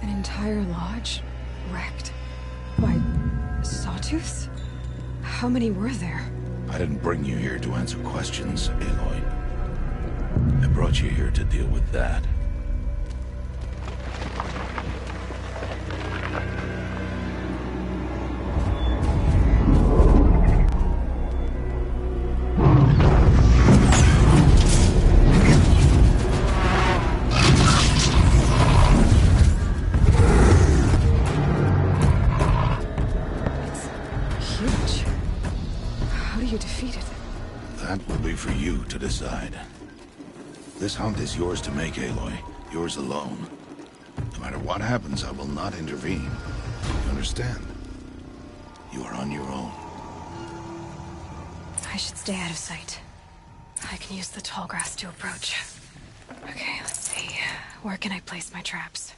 Entire lodge wrecked by sawtooths? How many were there? I didn't bring you here to answer questions, Aloy. I brought you here to deal with that. Decide. This hunt is yours to make, Aloy. Yours alone. No matter what happens, I will not intervene. You understand? You are on your own. I should stay out of sight. I can use the tall grass to approach. Okay, let's see. Where can I place my traps?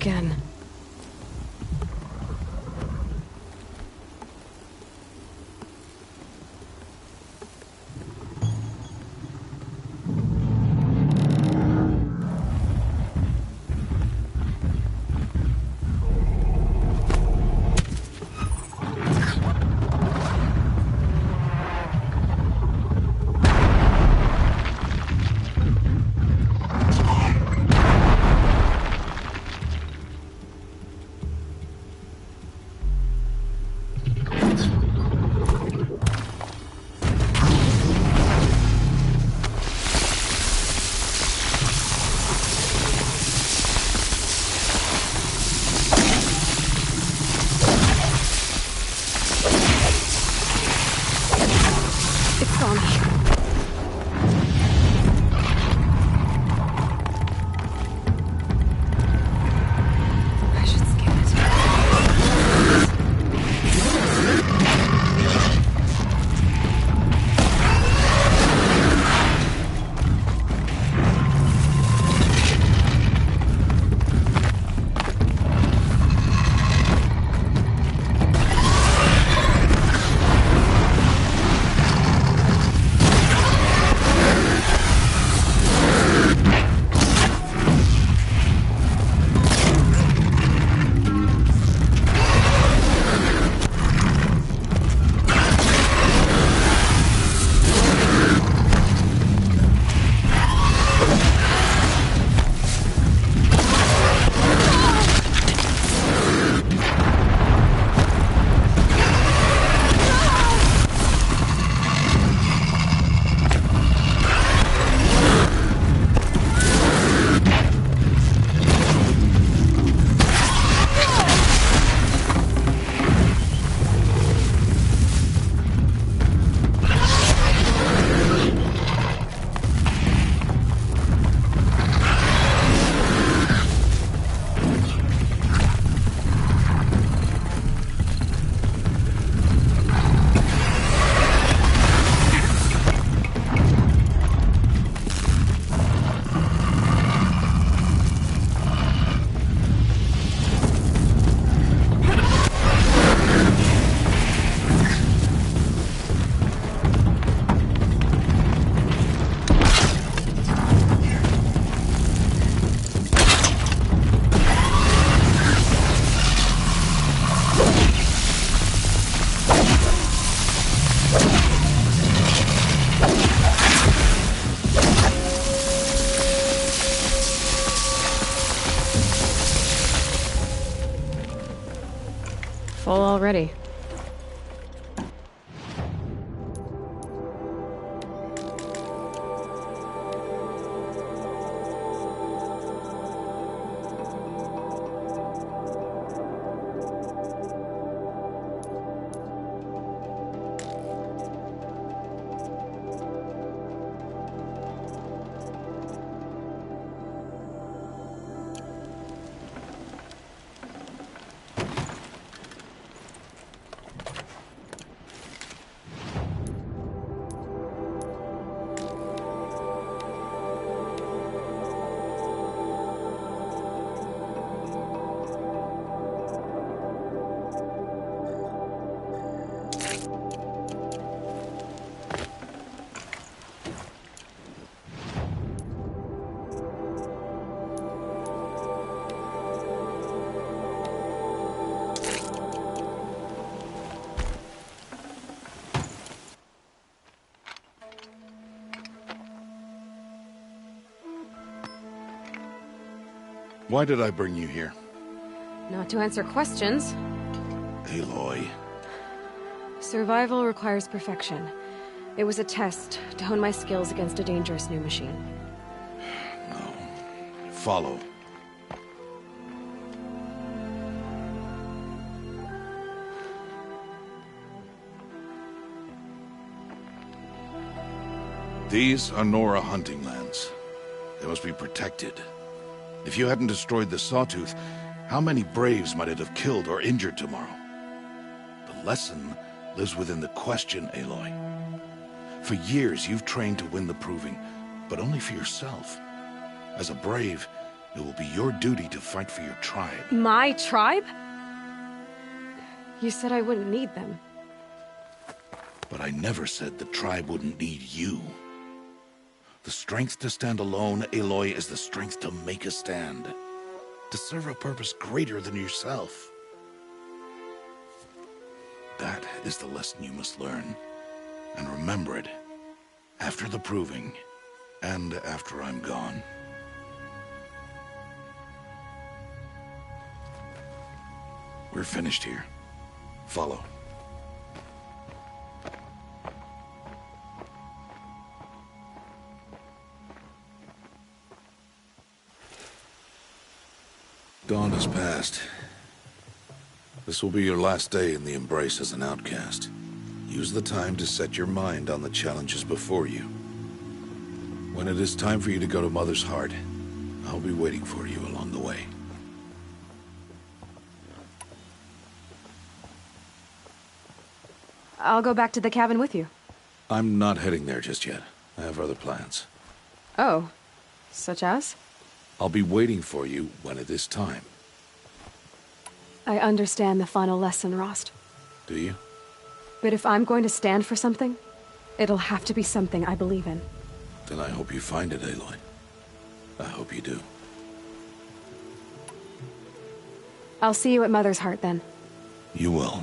again. Full already. Why did I bring you here? Not to answer questions. Aloy. Survival requires perfection. It was a test to hone my skills against a dangerous new machine. No. Follow. These are Nora hunting lands. They must be protected. If you hadn't destroyed the Sawtooth, how many Braves might it have killed or injured tomorrow? The lesson lives within the question, Aloy. For years, you've trained to win the Proving, but only for yourself. As a Brave, It will be your duty to fight for your tribe. My tribe? You said I wouldn't need them. But I never said the tribe wouldn't need you. The strength to stand alone, Aloy, is the strength to make a stand. To serve a purpose greater than yourself. That is the lesson you must learn. And remember it. After the proving. And after I'm gone. We're finished here. Follow. Dawn has passed. This will be your last day in the Embrace as an outcast. Use the time to set your mind on the challenges before you. When it is time for you to go to Mother's Heart, I'll be waiting for you along the way. I'll go back to the cabin with you. I'm not heading there just yet. I have other plans. Oh. Such as? I'll be waiting for you when it is time. I understand the final lesson, Rost. Do you? But if I'm going to stand for something, it'll have to be something I believe in. Then I hope you find it, Aloy. I hope you do. I'll see you at Mother's Heart, then. You will.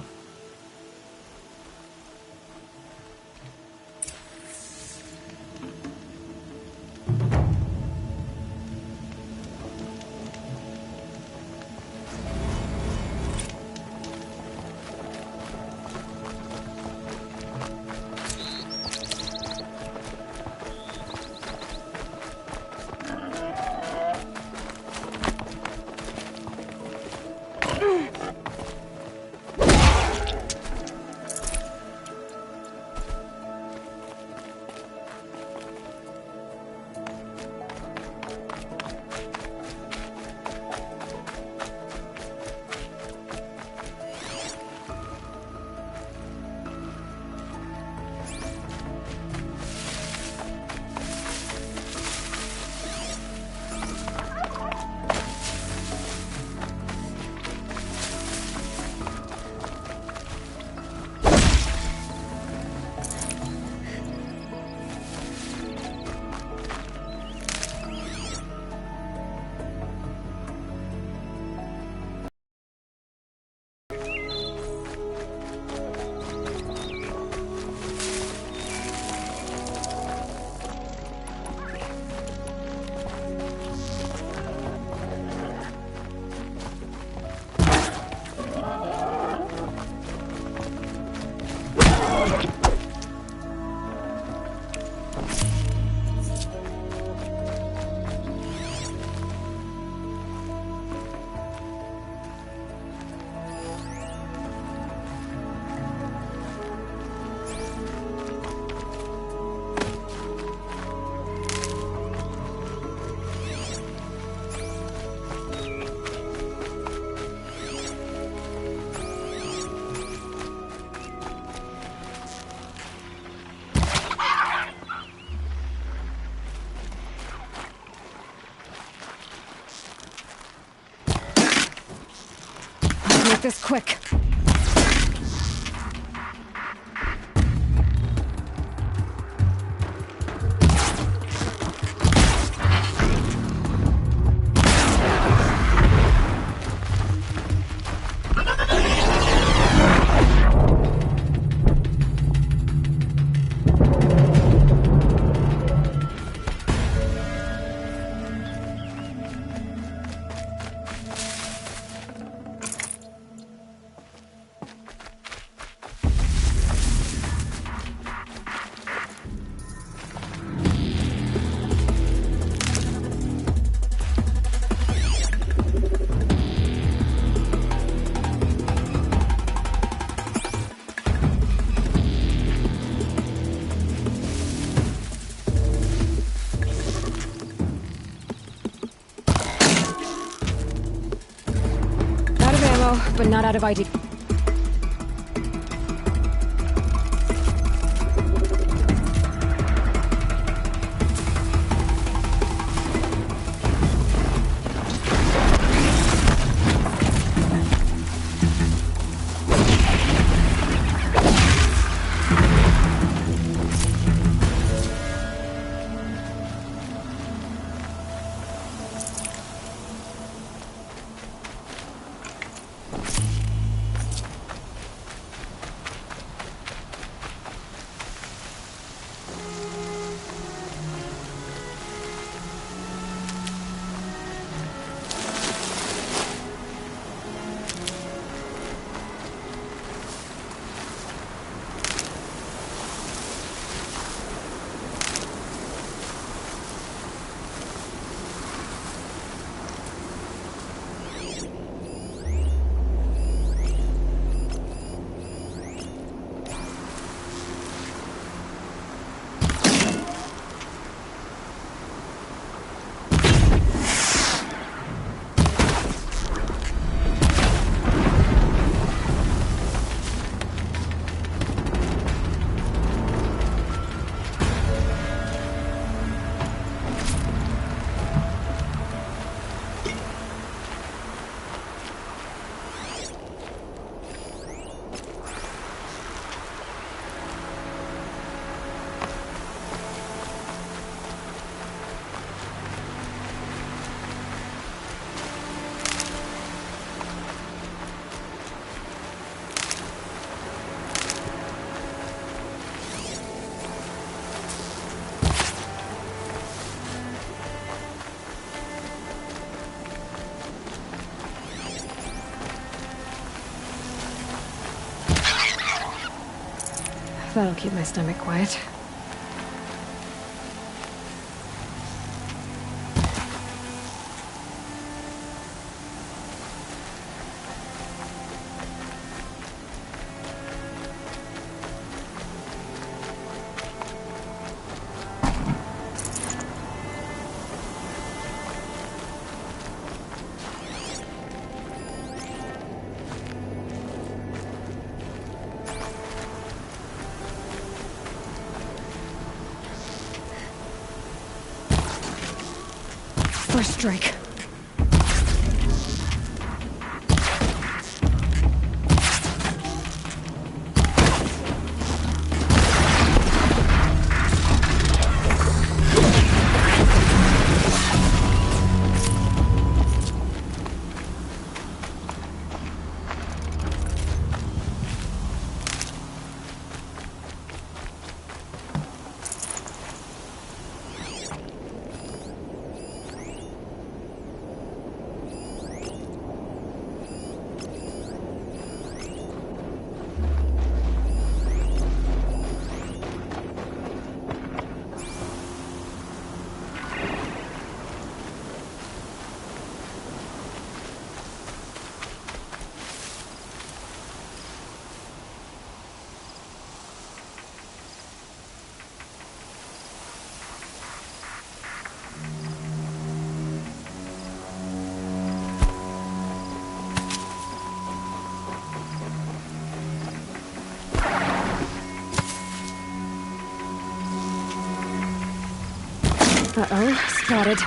Make this quick. But not out of ID. That'll keep my stomach quiet. First strike. Uh-oh, spotted.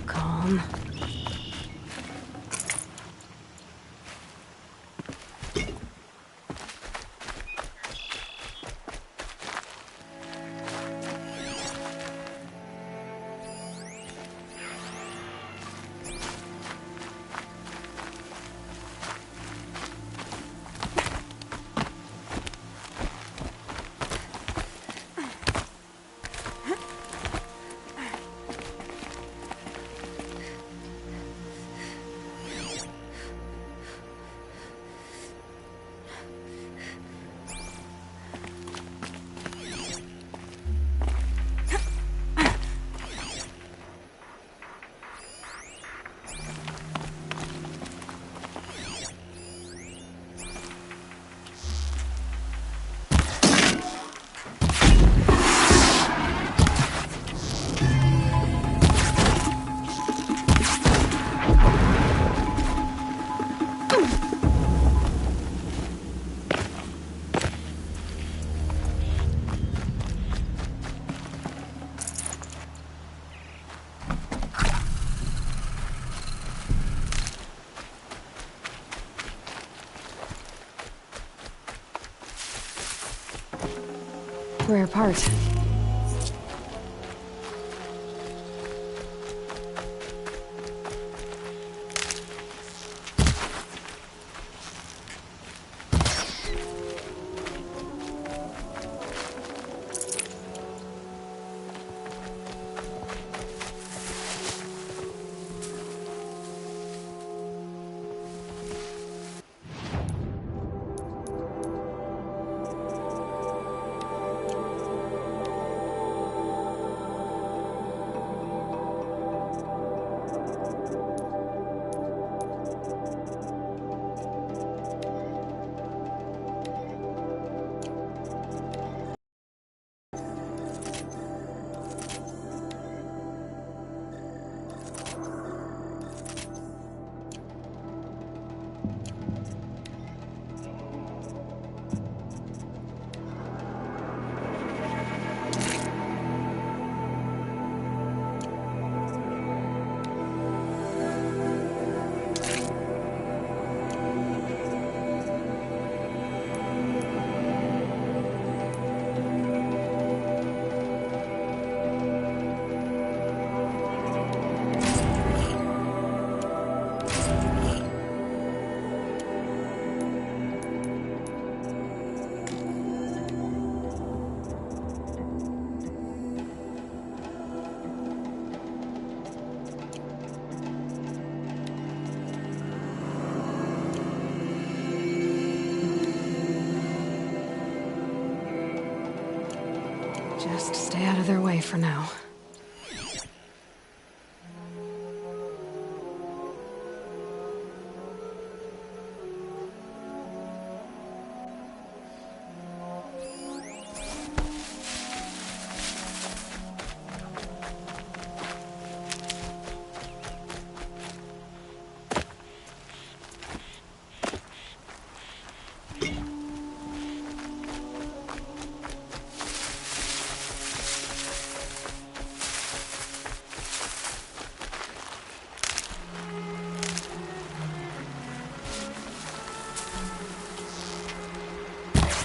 Calm. Rare part. for now.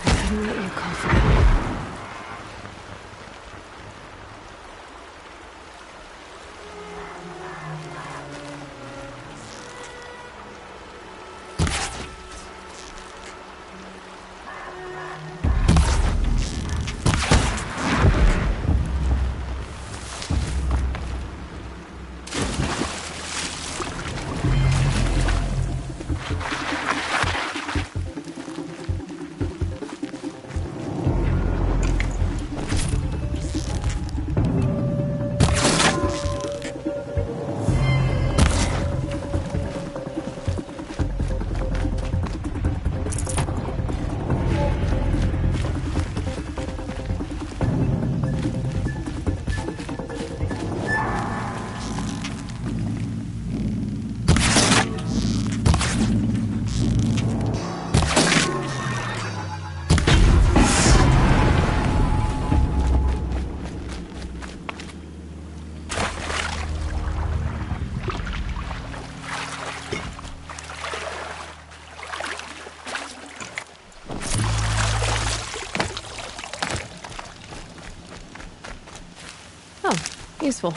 I couldn't let you call for help. Oh, useful.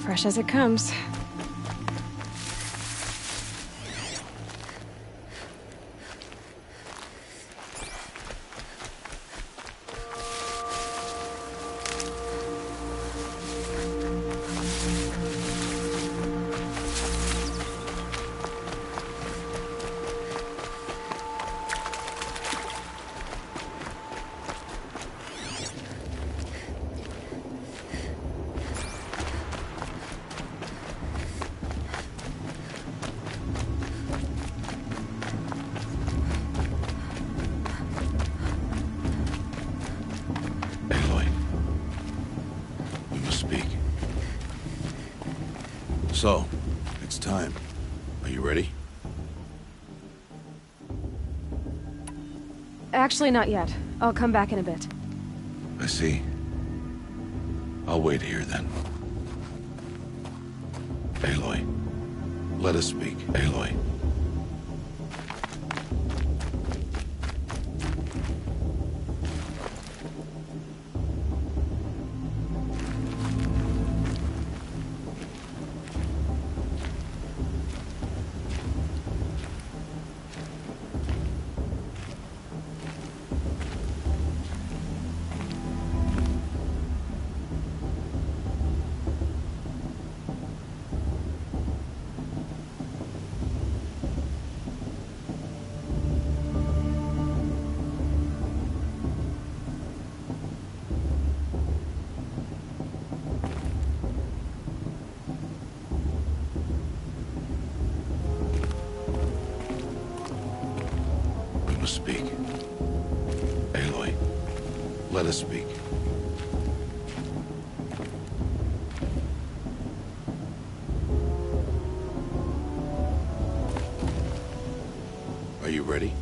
Fresh as it comes. So, it's time. Are you ready? Actually, not yet. I'll come back in a bit. I see. I'll wait here then. Aloy. Let us speak, Aloy. Speak. Aloy, let us speak. Are you ready?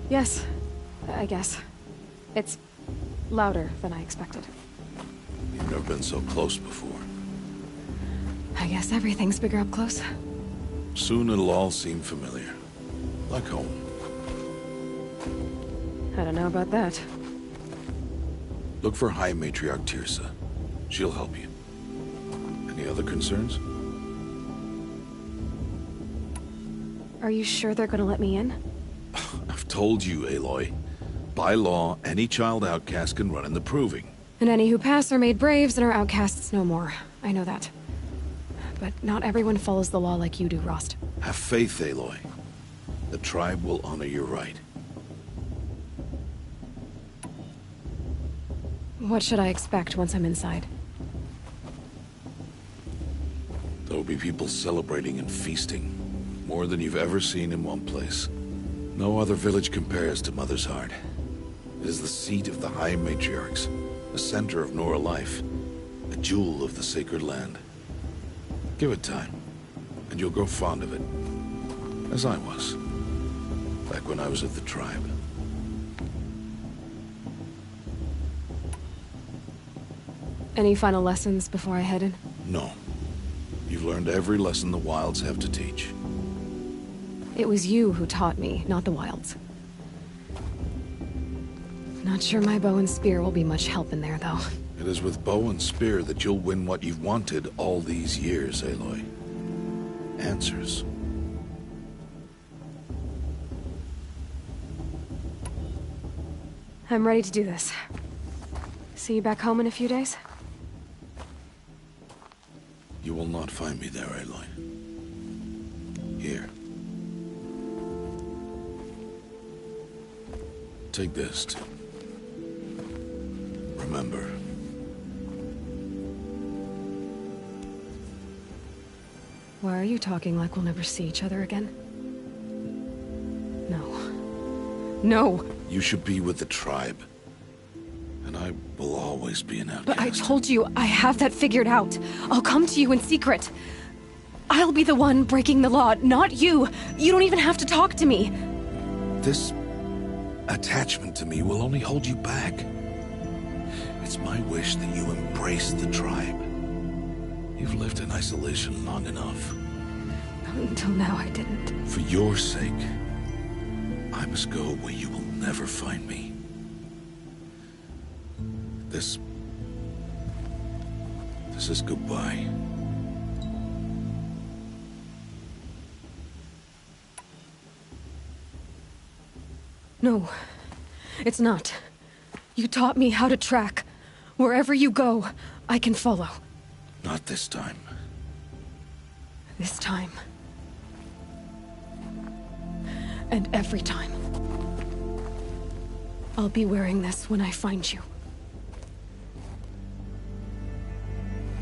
Yes, I guess. It's louder than I expected. You've never been so close before. I guess everything's bigger up close. Soon it'll all seem familiar. Like home. I don't know about that. Look for High Matriarch Teersa. She'll help you. Any other concerns? Are you sure they're gonna let me in? I've told you, Aloy. By law, any child outcast can run in the Proving. And any who pass are made braves and are outcasts no more. I know that. But not everyone follows the law like you do, Rost. Have faith, Aloy. The tribe will honor your right. What should I expect once I'm inside? There will be people celebrating and feasting. More than you've ever seen in one place. No other village compares to Mother's Heart. It is the seat of the High Matriarchs, the center of Nora life, a jewel of the sacred land. Give it time, and you'll grow fond of it. As I was, back when I was of the tribe. Any final lessons before I head in? No. You've learned every lesson the Wilds have to teach. It was you who taught me, not the Wilds. Not sure my bow and spear will be much help in there, though. It is with bow and spear that you'll win what you've wanted all these years, Aloy. Answers. I'm ready to do this. See you back home in a few days? You will not find me there, Aloy. Here. Take this to remember. Why are you talking like we'll never see each other again? No. No! You should be with the tribe. And I will always be an outcast. But I told you, I have that figured out. I'll come to you in secret. I'll be the one breaking the law, not you. You don't even have to talk to me. This attachment to me will only hold you back. It's my wish that you embrace the tribe. You've lived in isolation long enough. Until now, I didn't. For your sake, I must go where you will never find me. This is goodbye. No, it's not. You taught me how to track. Wherever you go, I can follow. Not this time. This time. And every time. I'll be wearing this when I find you.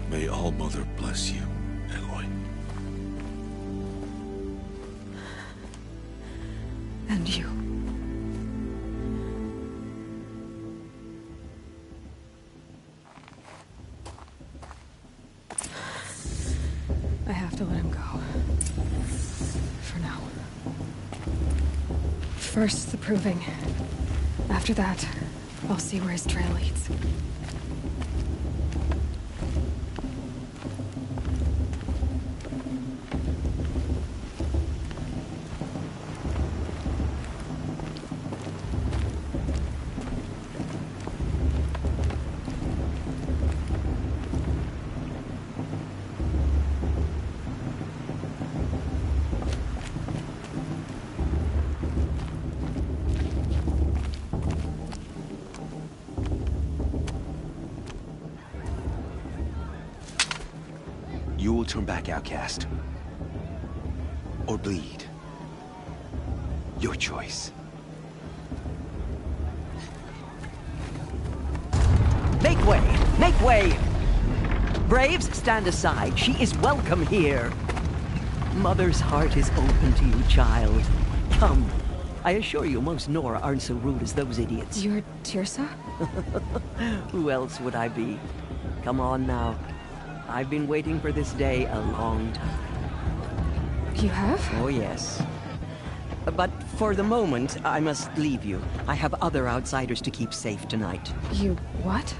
May All-Mother bless you, Aloy. And you. First, the proving. After that, I'll see where his trail leads. You will turn back, outcast. Or bleed. Your choice. Make way! Make way! Braves, stand aside. She is welcome here. Mother's heart is open to you, child. Come. I assure you, most Nora aren't so rude as those idiots. You're Teersa? Who else would I be? Come on now. I've been waiting for this day a long time. You have? Oh, yes. But for the moment, I must leave you. I have other outsiders to keep safe tonight. You what?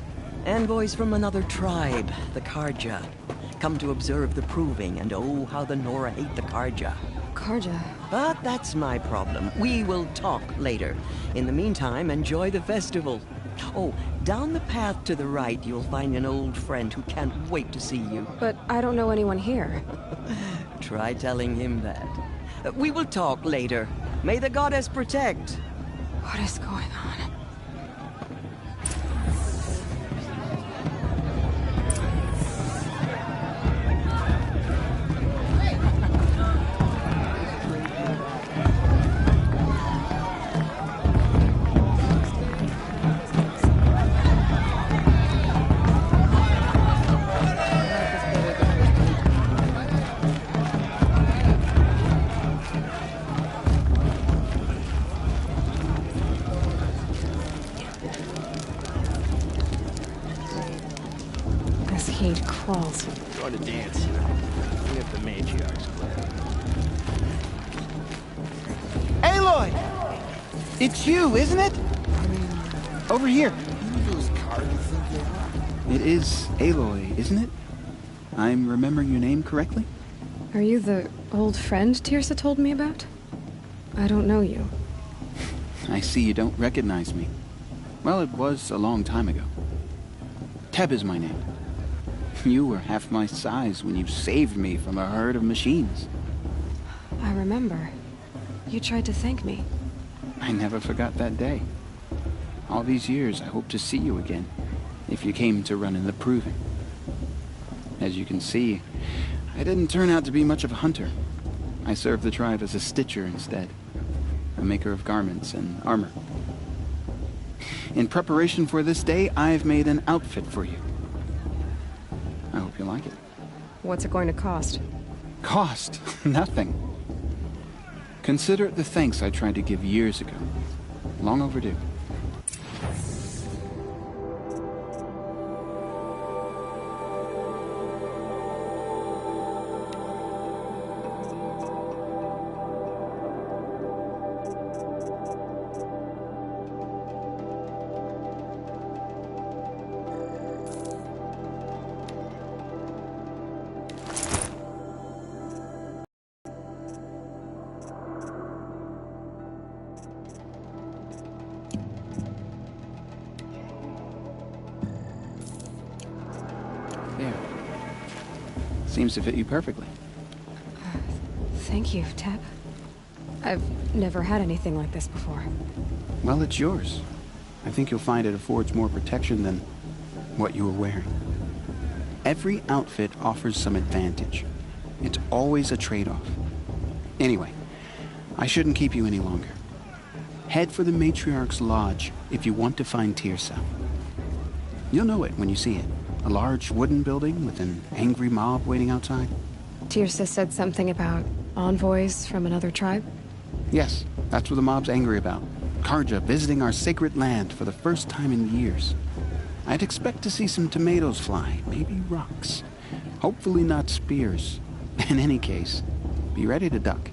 Envoys from another tribe, the Carja. Come to observe the proving, and oh, how the Nora hate the Carja. Carja. But that's my problem. We will talk later. In the meantime, enjoy the festival. Oh, down the path to the right, you'll find an old friend who can't wait to see you. But I don't know anyone here. Try telling him that. We will talk later. May the goddess protect. What is going on? Cascade crawls. Going to dance. We have the matriarch's club. Aloy! It's you, isn't it? Over here. It is Aloy, isn't it? I'm remembering your name correctly? Are you the old friend Teersa told me about? I don't know you. I see you don't recognize me. Well, it was a long time ago. Teb is my name. You were half my size when you saved me from a herd of machines. I remember. You tried to thank me. I never forgot that day. All these years, I hope to see you again, if you came to run in the proving. As you can see, I didn't turn out to be much of a hunter. I served the tribe as a stitcher instead, a maker of garments and armor. In preparation for this day, I've made an outfit for you. I hope you like it. What's it going to cost? Cost? Nothing. Consider it the thanks I tried to give years ago. Long overdue. There. Seems to fit you perfectly. Thank you, Teb. I've never had anything like this before. Well, it's yours. I think you'll find it affords more protection than what you were wearing. Every outfit offers some advantage. It's always a trade-off. Anyway, I shouldn't keep you any longer. Head for the Matriarch's Lodge if you want to find Teersa. You'll know it when you see it. A large wooden building with an angry mob waiting outside. Teersa said something about envoys from another tribe? Yes, that's what the mob's angry about. Carja visiting our sacred land for the first time in years. I'd expect to see some tomatoes fly, maybe rocks. Hopefully not spears. In any case, be ready to duck.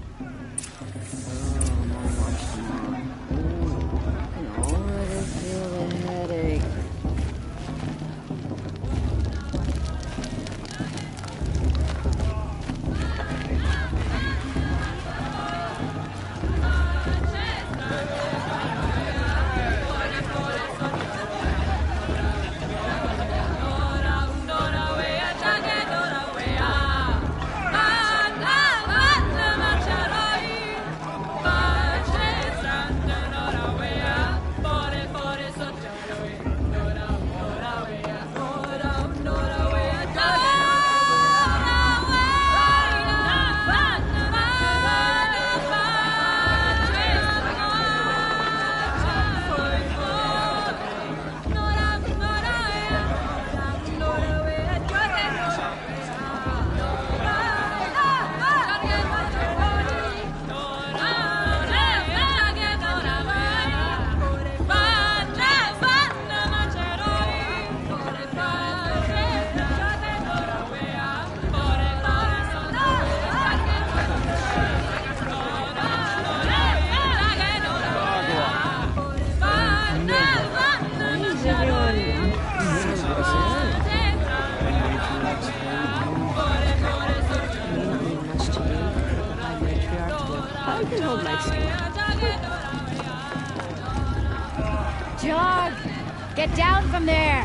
from there!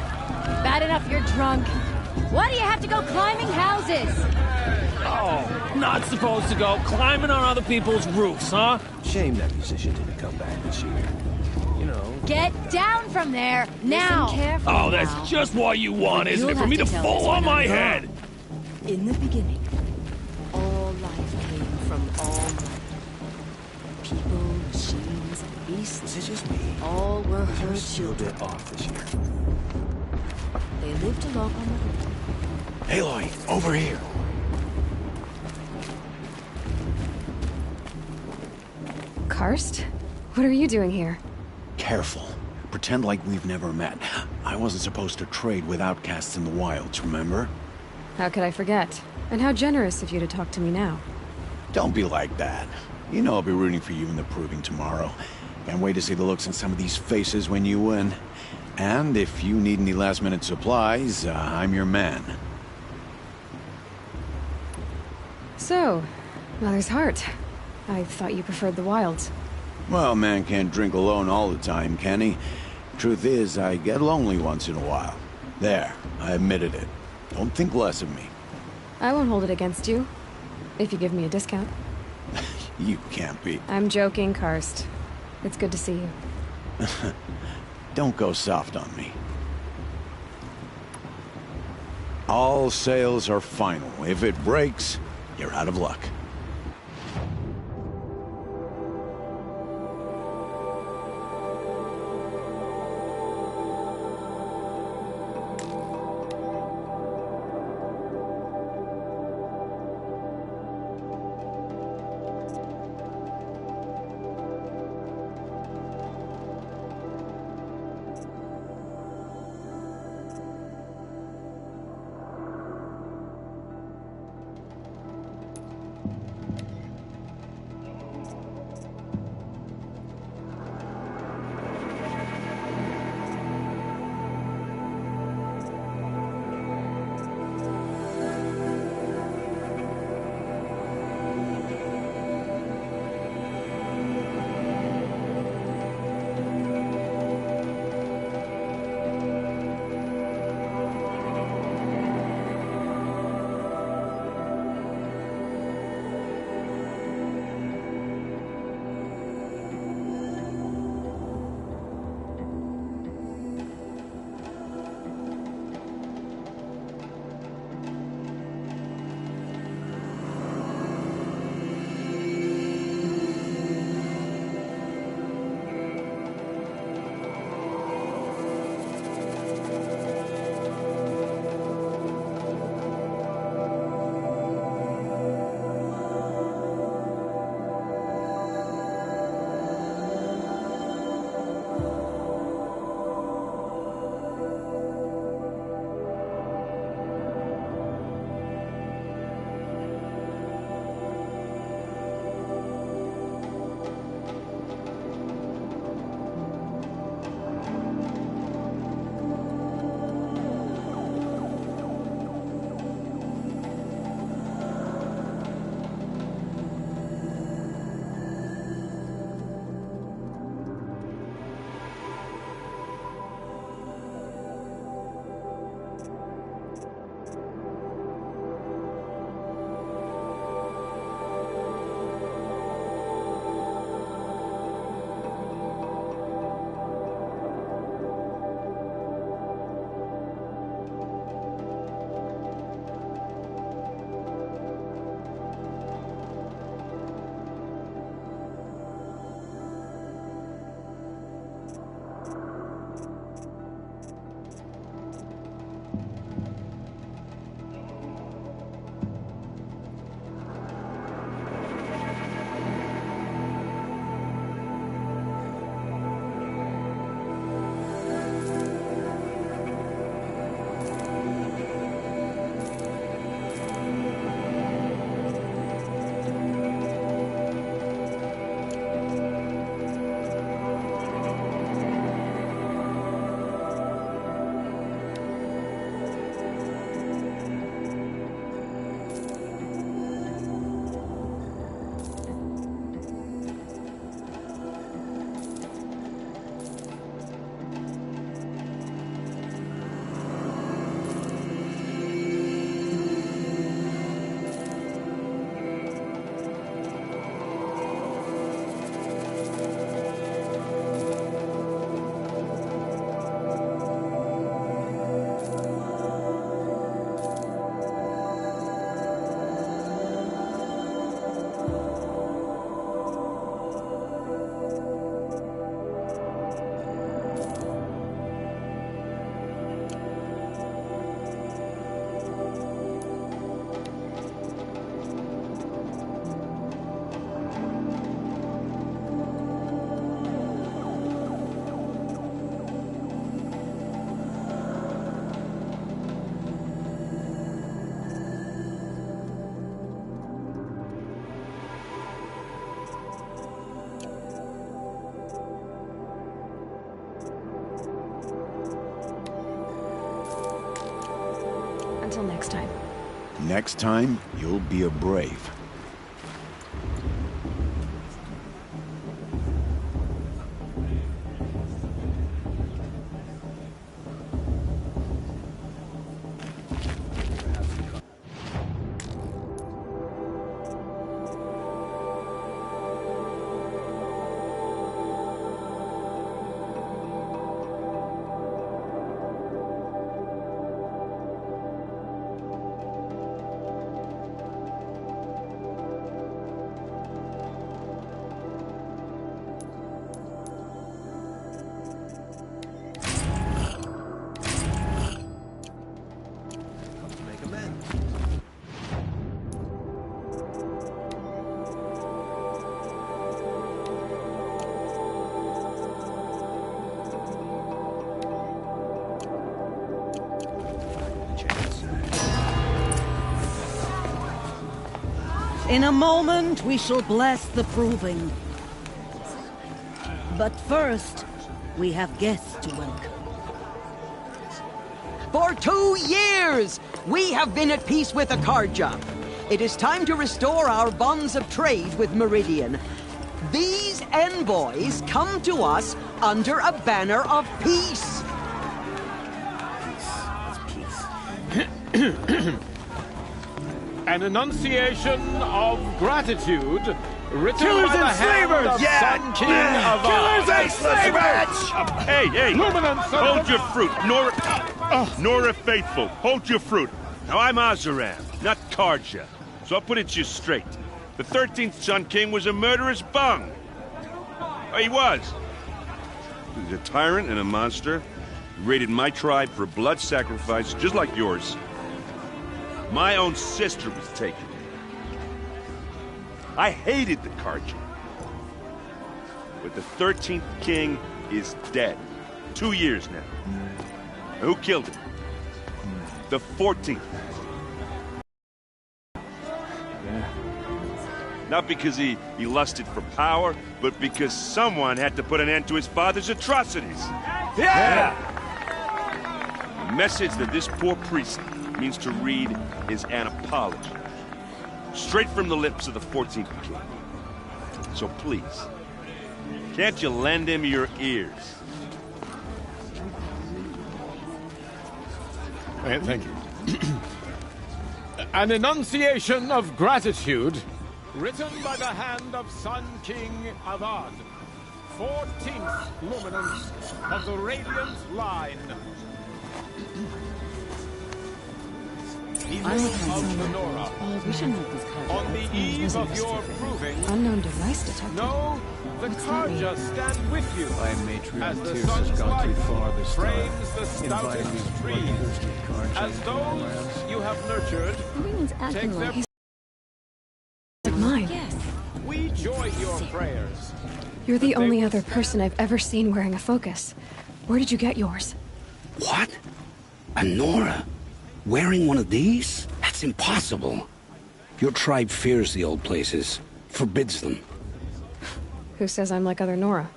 Bad enough you're drunk. Why do you have to go climbing houses? Oh, not supposed to go climbing on other people's roofs, huh? Shame that musician didn't come back this year. You know. Get down from there, now! Listen carefully Oh, that's now. just what you want, isn't You'll it? For me have to to tell fall this on one my on your head! In the beginning, all life came from all light. People, machines, and beasts, Was it just me? all were Or her was it a little children. bit off this year? They lived along on the road. Aloy, over here. Karst? What are you doing here? Careful. Pretend like we've never met. I wasn't supposed to trade with outcasts in the wilds, remember? How could I forget? And how generous of you to talk to me now. Don't be like that. You know I'll be rooting for you in the proving tomorrow. Can't wait to see the looks on some of these faces when you win. And if you need any last-minute supplies, I'm your man. So, Mother's Heart. I thought you preferred the wilds. Well, man can't drink alone all the time, can he? Truth is, I get lonely once in a while. There, I admitted it. Don't think less of me. I won't hold it against you. If you give me a discount. You can't be. I'm joking, Karst. It's good to see you. Don't go soft on me. All sales are final. If it breaks, you're out of luck. Until next time. Next time, you'll be a brave. In a moment, we shall bless the proving. But first, we have guests to welcome. For 2 years, we have been at peace with Akarja. It is time to restore our bonds of trade with Meridian. These envoys come to us under a banner of peace. An enunciation of gratitude written Killers by the and hand slavers! of Sun King of Killers and slavers! Hey, hey! Luminance Hold your fruit, Nora Faithful, hold your fruit. Now, I'm Azaram, not Karja, so I'll put it to you straight. The 13th Sun King was a murderous bung. Oh, he was. He was a tyrant and a monster. He raided my tribe for blood sacrifice, just like yours. My own sister was taken. I hated the Karja. But the 13th king is dead. 2 years now. And who killed him? The 14th. Not because he lusted for power, but because someone had to put an end to his father's atrocities. Yeah! The message that this poor priest means to read is an apology. Straight from the lips of the 14th king. So please, can't you lend him your ears? Thank you. An enunciation of gratitude written by the hand of Sun King Avad, 14th luminance of the Radiant Line. Of the Nora. We should make this card. On the eve of your proving, Unknown device detected. no, the Karja stand with you. By matriarch As the Tears sun's has gone too light far this time, frames the inviting stoutest these trees. bloodthirsty Karja As to come around. those you have nurtured, Everyone's take acting their... like he's Like mine. yes. We join your prayers. You're the But they only will other person I've ever seen wearing a focus. Where did you get yours? What? A Nora? Wearing one of these? That's impossible. Your tribe fears the old places, forbids them. Who says I'm like other Nora?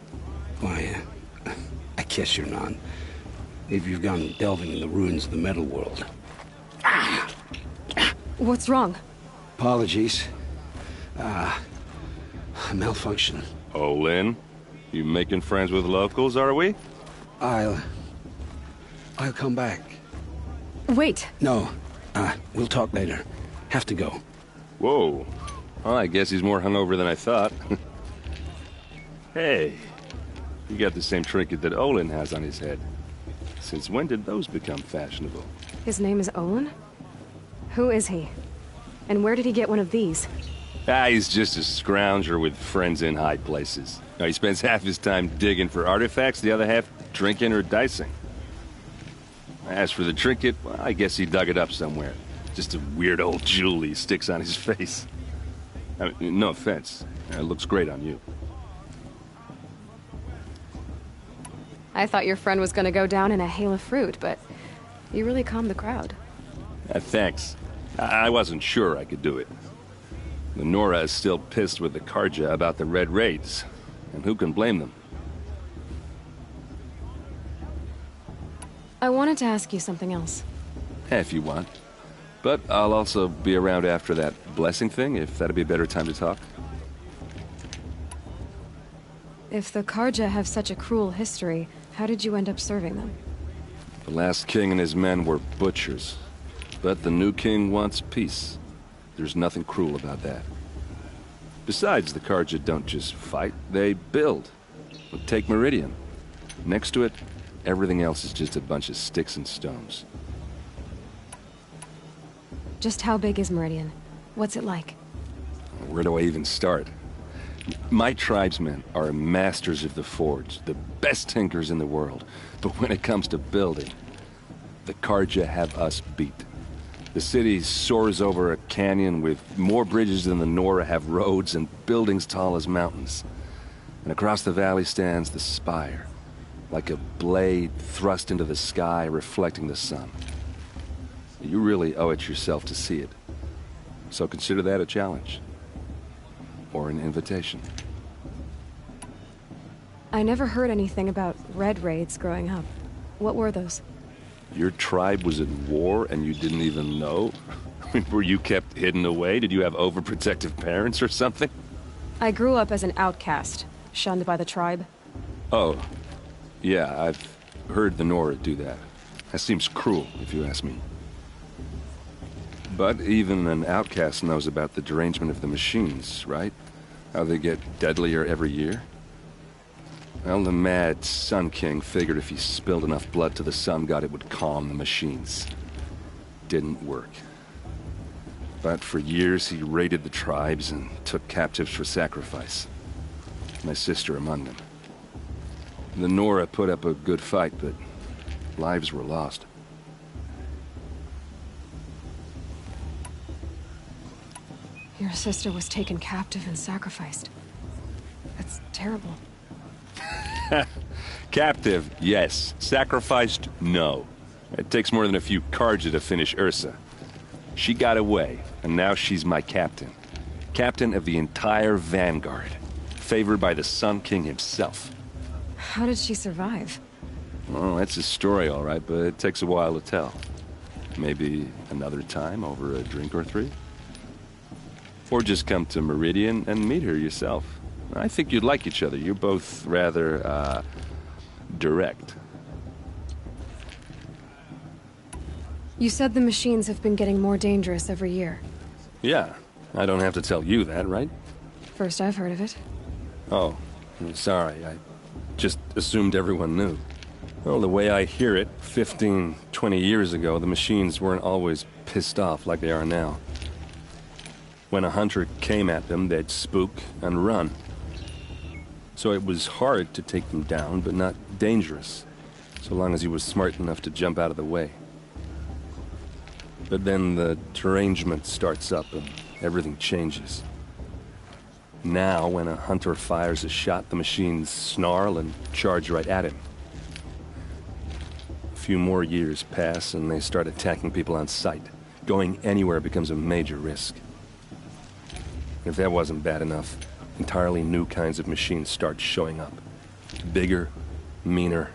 Why, I guess you're not. If you've gone delving in the ruins of the metal world. What's wrong? Apologies. Malfunction. Oh, Lynn, you making friends with locals, are we? I'll come back. Wait. No, we'll talk later. Have to go. Whoa. Well, I guess he's more hungover than I thought. Hey, you got the same trinket that Olin has on his head. Since when did those become fashionable? His name is Olin? Who is he? And where did he get one of these? He's just a scrounger with friends in high places. He spends half his time digging for artifacts, the other half drinking or dicing. As for the trinket, well, I guess he dug it up somewhere. Just a weird old jewel he sticks on his face. I mean, no offense. It looks great on you. I thought your friend was gonna go down in a hail of fruit, but you really calmed the crowd. Thanks. I wasn't sure I could do it. The Nora is still pissed with the Karja about the Red Raids, and who can blame them? I wanted to ask you something else. If you want. But I'll also be around after that blessing thing, if that'd be a better time to talk. If the Karja have such a cruel history, how did you end up serving them? The last king and his men were butchers. But the new king wants peace. There's nothing cruel about that. Besides, the Karja don't just fight, they build. Well, take Meridian. Next to it, everything else is just a bunch of sticks and stones. Just how big is Meridian? What's it like? Where do I even start? My tribesmen are masters of the forge, the best tinkers in the world. But when it comes to building, the Karja have us beat. The city soars over a canyon with more bridges than the Nora have roads and buildings tall as mountains. And across the valley stands the spire, like a blade thrust into the sky reflecting the sun. You really owe it yourself to see it. So consider that a challenge. Or an invitation. I never heard anything about Red Raids growing up. What were those? Your tribe was at war and you didn't even know? I mean, were you kept hidden away? Did you have overprotective parents or something? I grew up as an outcast, shunned by the tribe. Oh, yeah, I've heard the Nora do that. That seems cruel, if you ask me. But even an outcast knows about the derangement of the machines, right? How they get deadlier every year? Well, the mad Sun King figured if he spilled enough blood to the Sun God, it would calm the machines. Didn't work. But for years, he raided the tribes and took captives for sacrifice. My sister among them. The Nora put up a good fight, but lives were lost. Your sister was taken captive and sacrificed. That's terrible. Captive, yes. Sacrificed, no. It takes more than a few Karja to finish Ursa. She got away, and now she's my captain. Captain of the entire Vanguard. Favored by the Sun King himself. How did she survive? Well, that's a story, all right, but it takes a while to tell. Maybe another time over a drink or three? Or just come to Meridian and meet her yourself. I think you'd like each other. You're both rather, direct. You said the machines have been getting more dangerous every year. Yeah, I don't have to tell you that, right? First I've heard of it. Oh, I'm sorry. I just assumed everyone knew. Well, the way I hear it, 15, 20 years ago, the machines weren't always pissed off like they are now. When a hunter came at them, they'd spook and run. So it was hard to take them down, but not dangerous, so long as he was smart enough to jump out of the way. But then the derangement starts up and everything changes. Now, when a hunter fires a shot, the machines snarl and charge right at him. A few more years pass and they start attacking people on sight. Going anywhere becomes a major risk. If that wasn't bad enough, entirely new kinds of machines start showing up. Bigger, meaner,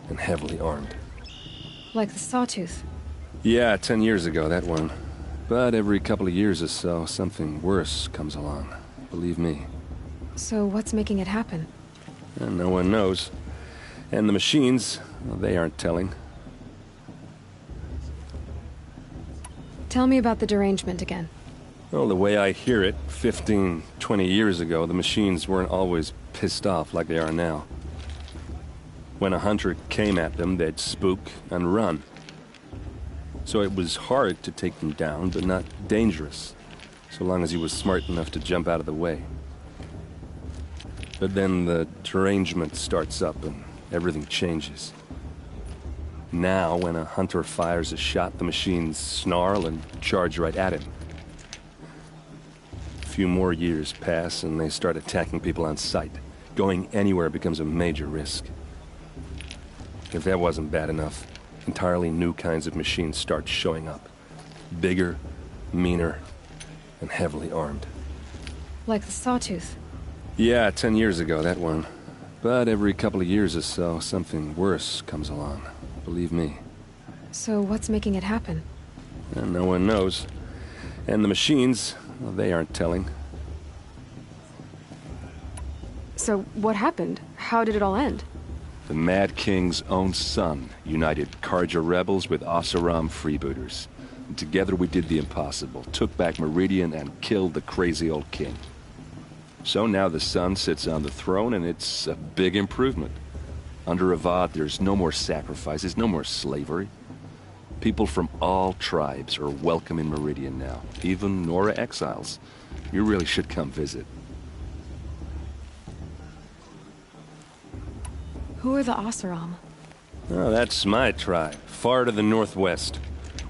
and heavily armed. Like the Sawtooth. Yeah, 10 years ago, that one. But every couple of years or so, something worse comes along. Believe me. So what's making it happen? And no one knows. And the machines, well, they aren't telling. Tell me about the derangement again. Well, the way I hear it, 15, 20 years ago, the machines weren't always pissed off like they are now. When a hunter came at them, they'd spook and run. So it was hard to take them down, but not dangerous, so long as he was smart enough to jump out of the way. But then the derangement starts up and everything changes. Now, when a hunter fires a shot, the machines snarl and charge right at him. A few more years pass and they start attacking people on sight. Going anywhere becomes a major risk. If that wasn't bad enough, entirely new kinds of machines start showing up. Bigger, meaner, and heavily armed. Like the Sawtooth. Yeah, 10 years ago, that one. But every couple of years or so, something worse comes along. Believe me. So what's making it happen? And no one knows. And the machines, well, they aren't telling. So, what happened? How did it all end? The Mad King's own son united Carja rebels with Oseram freebooters. And together we did the impossible, took back Meridian and killed the crazy old king. So now the son sits on the throne, and it's a big improvement. Under Avad, there's no more sacrifices, no more slavery. People from all tribes are welcome in Meridian now, even Nora exiles. You really should come visit. Who are the Oseram? Oh, that's my tribe, far to the northwest.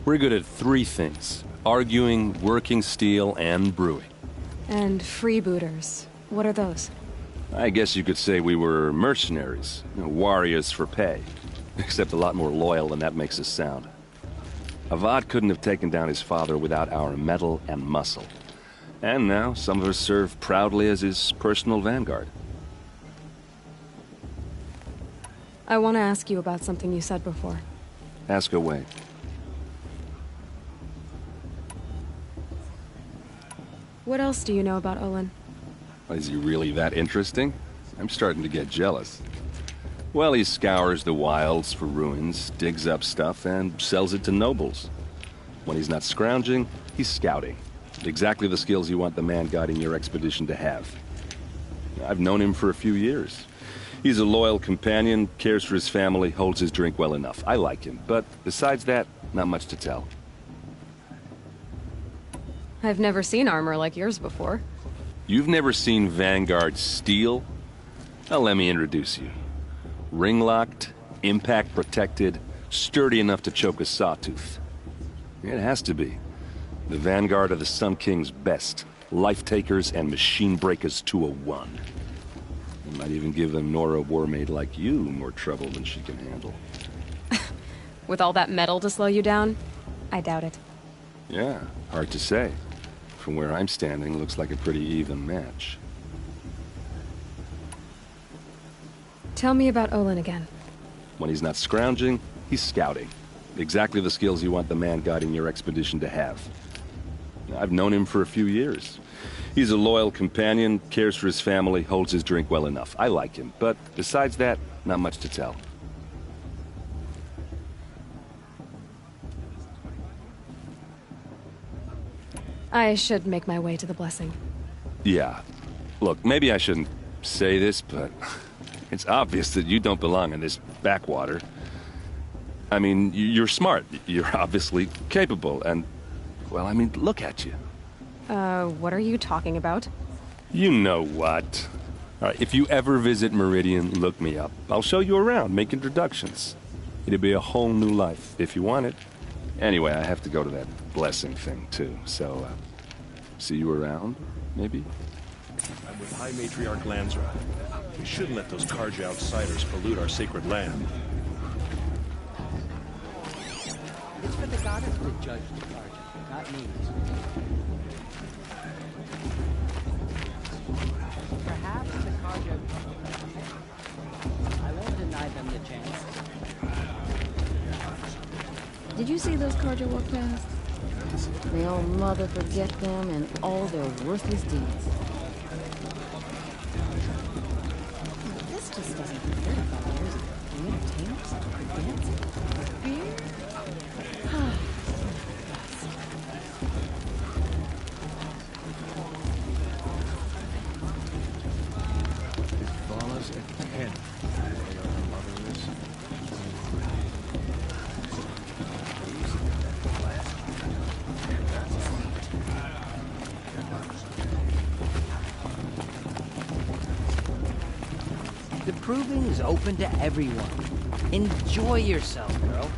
We're good at 3 things: arguing, working steel, and brewing. And freebooters. What are those? I guess you could say we were mercenaries, warriors for pay. Except a lot more loyal than that makes us sound. Avad couldn't have taken down his father without our metal and muscle. And now some of us serve proudly as his personal vanguard. I want to ask you about something you said before. Ask away. What else do you know about Olin? Is he really that interesting? I'm starting to get jealous. Well, he scours the wilds for ruins, digs up stuff, and sells it to nobles. When he's not scrounging, he's scouting. Exactly the skills you want the man guiding your expedition to have. I've known him for a few years. He's a loyal companion, cares for his family, holds his drink well enough. I like him, but besides that, not much to tell. I've never seen armor like yours before. You've never seen Vanguard steel? Well, let me introduce you. Ring-locked, impact-protected, sturdy enough to choke a sawtooth. It has to be. The Vanguard of the Sun King's best. Life-takers and machine-breakers to a 1. It might even give a Nora warmaid like you more trouble than she can handle. With all that metal to slow you down? I doubt it. Yeah, hard to say. From where I'm standing, looks like a pretty even match. Tell me about Olin again. When he's not scrounging, he's scouting. Exactly the skills you want the man guiding your expedition to have. I've known him for a few years. He's a loyal companion, cares for his family, holds his drink well enough. I like him, but besides that, not much to tell. I should make my way to the blessing. Yeah. Look, maybe I shouldn't say this, but it's obvious that you don't belong in this backwater. I mean, you're smart. You're obviously capable, and, well, I mean, look at you. What are you talking about? You know what. All right, if you ever visit Meridian, look me up. I'll show you around, make introductions. It'll be a whole new life, if you want it. Anyway, I have to go to that blessing thing, too, so, see you around, maybe? I'm with High Matriarch Lansra. We shouldn't let those Carja outsiders pollute our sacred land. It's for the goddess to judge the Carja, not me. Perhaps the Carja... I won't deny them the chance. Did you see those Carja walk past? May old mother forget them and all their worthless deeds. This just doesn't compare to 5 years ago. The entertainers, the dancing, beer. Follows at 10. The proving is open to everyone. Enjoy yourself, girl.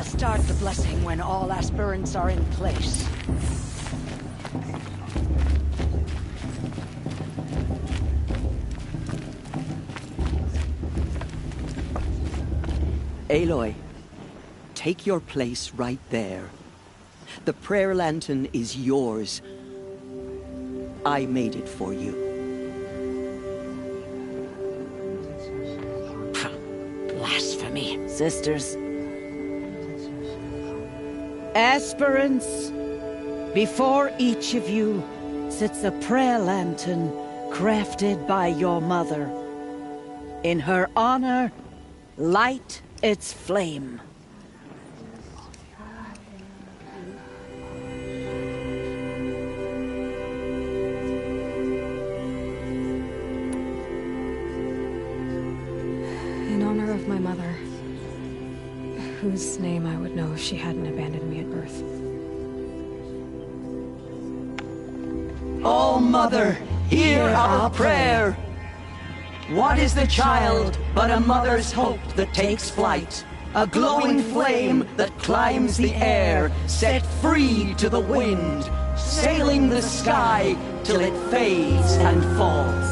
Start the blessing when all aspirants are in place. Aloy, take your place right there. The prayer lantern is yours. I made it for you. Blasphemy. Sisters. Aspirants, before each of you sits a prayer lantern crafted by your mother. In her honor, light its flame. In honor of my mother, whose name I would know if she hadn't abandoned me at birth. Oh, Mother, hear our prayer. What is the child but a mother's hope that takes flight? A glowing flame that climbs the air, set free to the wind, sailing the sky till it fades and falls.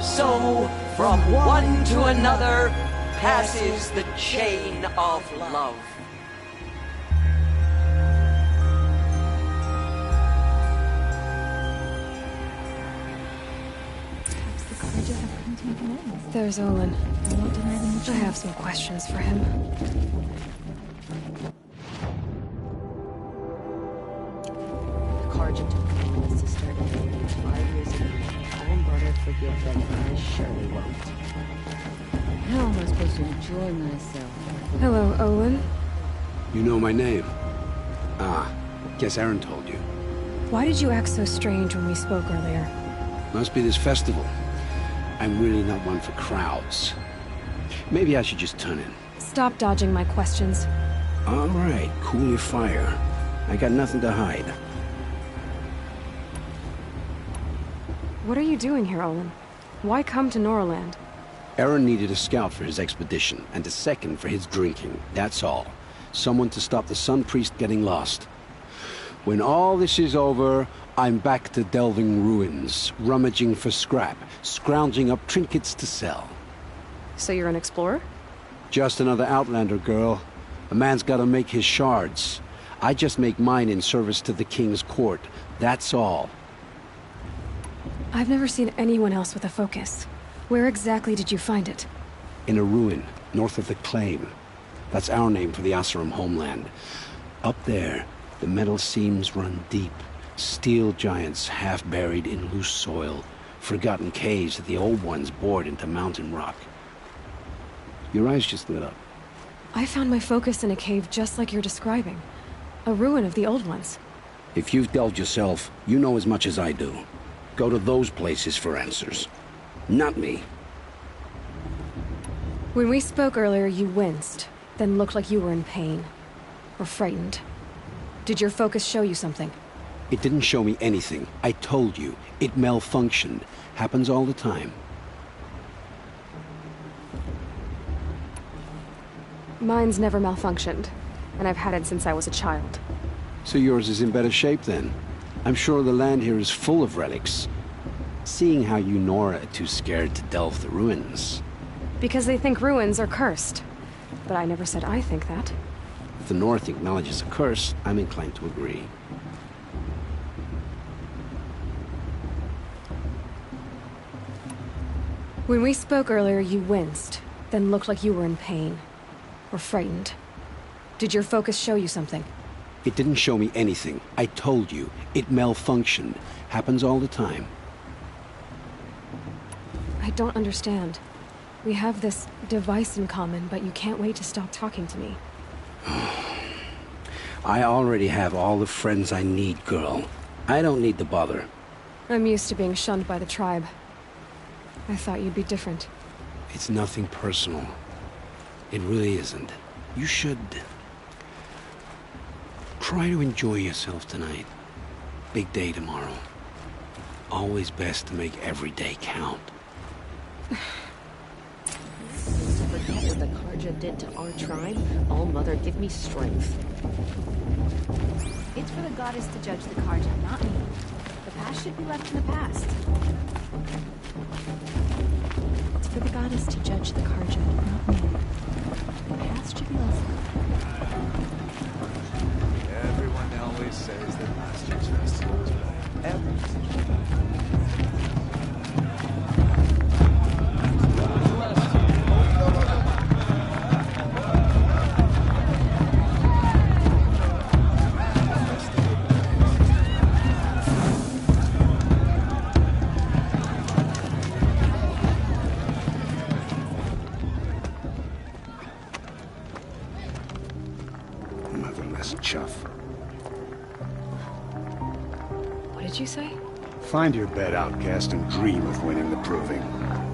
So, from one to another, passes the chain of love. There's Olin. I have some questions for him. Carja took me to start 5 years ago. I won't bother to forgive them, and I surely won't. How am I supposed to enjoy myself? Hello, Olin. You know my name? Ah, guess Aaron told you. Why did you act so strange when we spoke earlier? Must be this festival. I'm really not one for crowds. Maybe I should just turn in. Stop dodging my questions. All right, cool your fire. I got nothing to hide. What are you doing here, Olin? Why come to Norland? Aaron needed a scout for his expedition, and a second for his drinking. That's all. Someone to stop the Sun Priest getting lost. When all this is over, I'm back to delving ruins, rummaging for scrap, scrounging up trinkets to sell. So you're an explorer? Just another Outlander, girl. A man's gotta make his shards. I just make mine in service to the King's court. That's all. I've never seen anyone else with a focus. Where exactly did you find it? In a ruin, north of the Claim. That's our name for the Oseram homeland. Up there, the metal seams run deep. Steel giants half buried in loose soil. Forgotten caves that the old ones bored into mountain rock. Your eyes just lit up. I found my focus in a cave just like you're describing. A ruin of the old ones. If you've delved yourself, you know as much as I do. Go to those places for answers. Not me. When we spoke earlier, you winced, then looked like you were in pain. Or frightened. Did your focus show you something? It didn't show me anything. I told you. It malfunctioned. Happens all the time. Mine's never malfunctioned, and I've had it since I was a child. So yours is in better shape then. I'm sure the land here is full of relics. Seeing how you Nora are too scared to delve the ruins. Because they think ruins are cursed. But I never said I think that. If the North acknowledges a curse, I'm inclined to agree. When we spoke earlier, you winced, then looked like you were in pain. Or frightened. Did your focus show you something? It didn't show me anything. I told you. It malfunctioned. Happens all the time. I don't understand. We have this device in common, but you can't wait to stop talking to me. I already have all the friends I need, girl. I don't need the bother. I'm used to being shunned by the tribe. I thought you'd be different. It's nothing personal. It really isn't. You should... try to enjoy yourself tonight. Big day tomorrow. Always best to make every day count. Forget what the Carja did to our tribe. All Mother, give me strength. It's for the goddess to judge the Carja, not me. The past should be left in the past. It's for the goddess to judge the Carja, not me. The past should be left. Everyone always says that last year's festival was better. Every What did you say? Find your bed, outcast, and dream of winning the proving.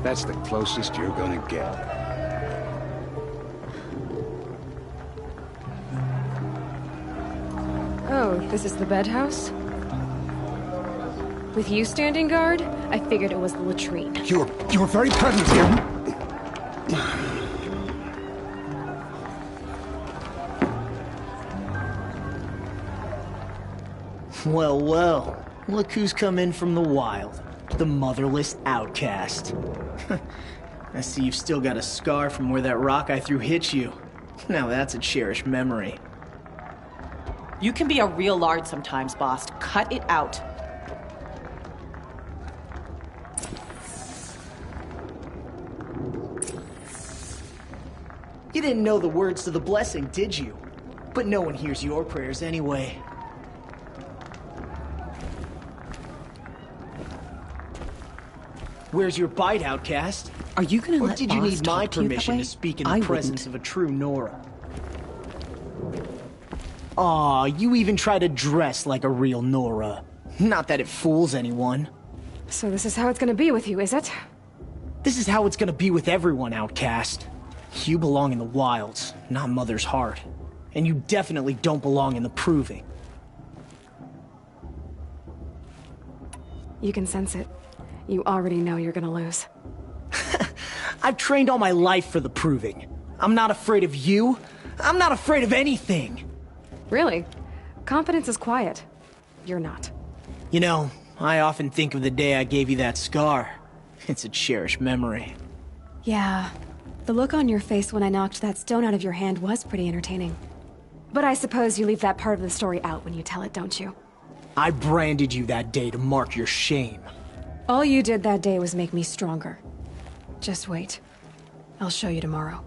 That's the closest you're gonna get. Oh, this is the bed house? With you standing guard, I figured it was the latrine. Your very presence here. Well, well. Look who's come in from the wild. The motherless outcast. I see you've still got a scar from where that rock I threw hit you. Now that's a cherished memory. You can be a real lard sometimes, boss. Cut it out. You didn't know the words to the blessing, did you? But no one hears your prayers anyway. Where's your bite, outcast? Are you gonna or let did you boss need my talk to you that permission way? to speak in I the presence wouldn't. of a true Nora? Aw, you even try to dress like a real Nora. Not that it fools anyone. So this is how it's gonna be with you, is it? This is how it's gonna be with everyone, outcast. You belong in the wilds, not Mother's heart. And you definitely don't belong in the proving. You can sense it. You already know you're gonna lose. I've trained all my life for the proving. I'm not afraid of you. I'm not afraid of anything. Really? Confidence is quiet. You're not. You know, I often think of the day I gave you that scar. It's a cherished memory. Yeah. The look on your face when I knocked that stone out of your hand was pretty entertaining. But I suppose you leave that part of the story out when you tell it, don't you? I branded you that day to mark your shame. All you did that day was make me stronger. Just wait. I'll show you tomorrow.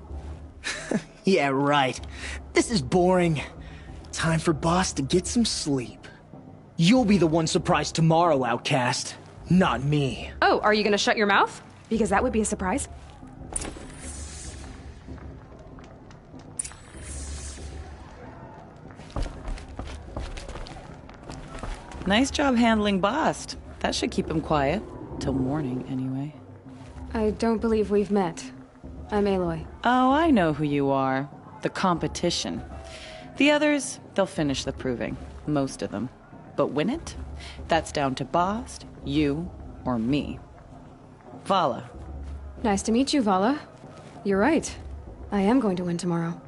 Yeah, right. This is boring. Time for Boss to get some sleep. You'll be the one surprised tomorrow, outcast. Not me. Oh, are you gonna shut your mouth? Because that would be a surprise. Nice job handling Bast. That should keep him quiet. Till morning, anyway. I don't believe we've met. I'm Aloy. Oh, I know who you are. The competition. The others, they'll finish the proving. Most of them. But win it? That's down to Bast, you, or me. Vala. Nice to meet you, Vala. You're right. I am going to win tomorrow.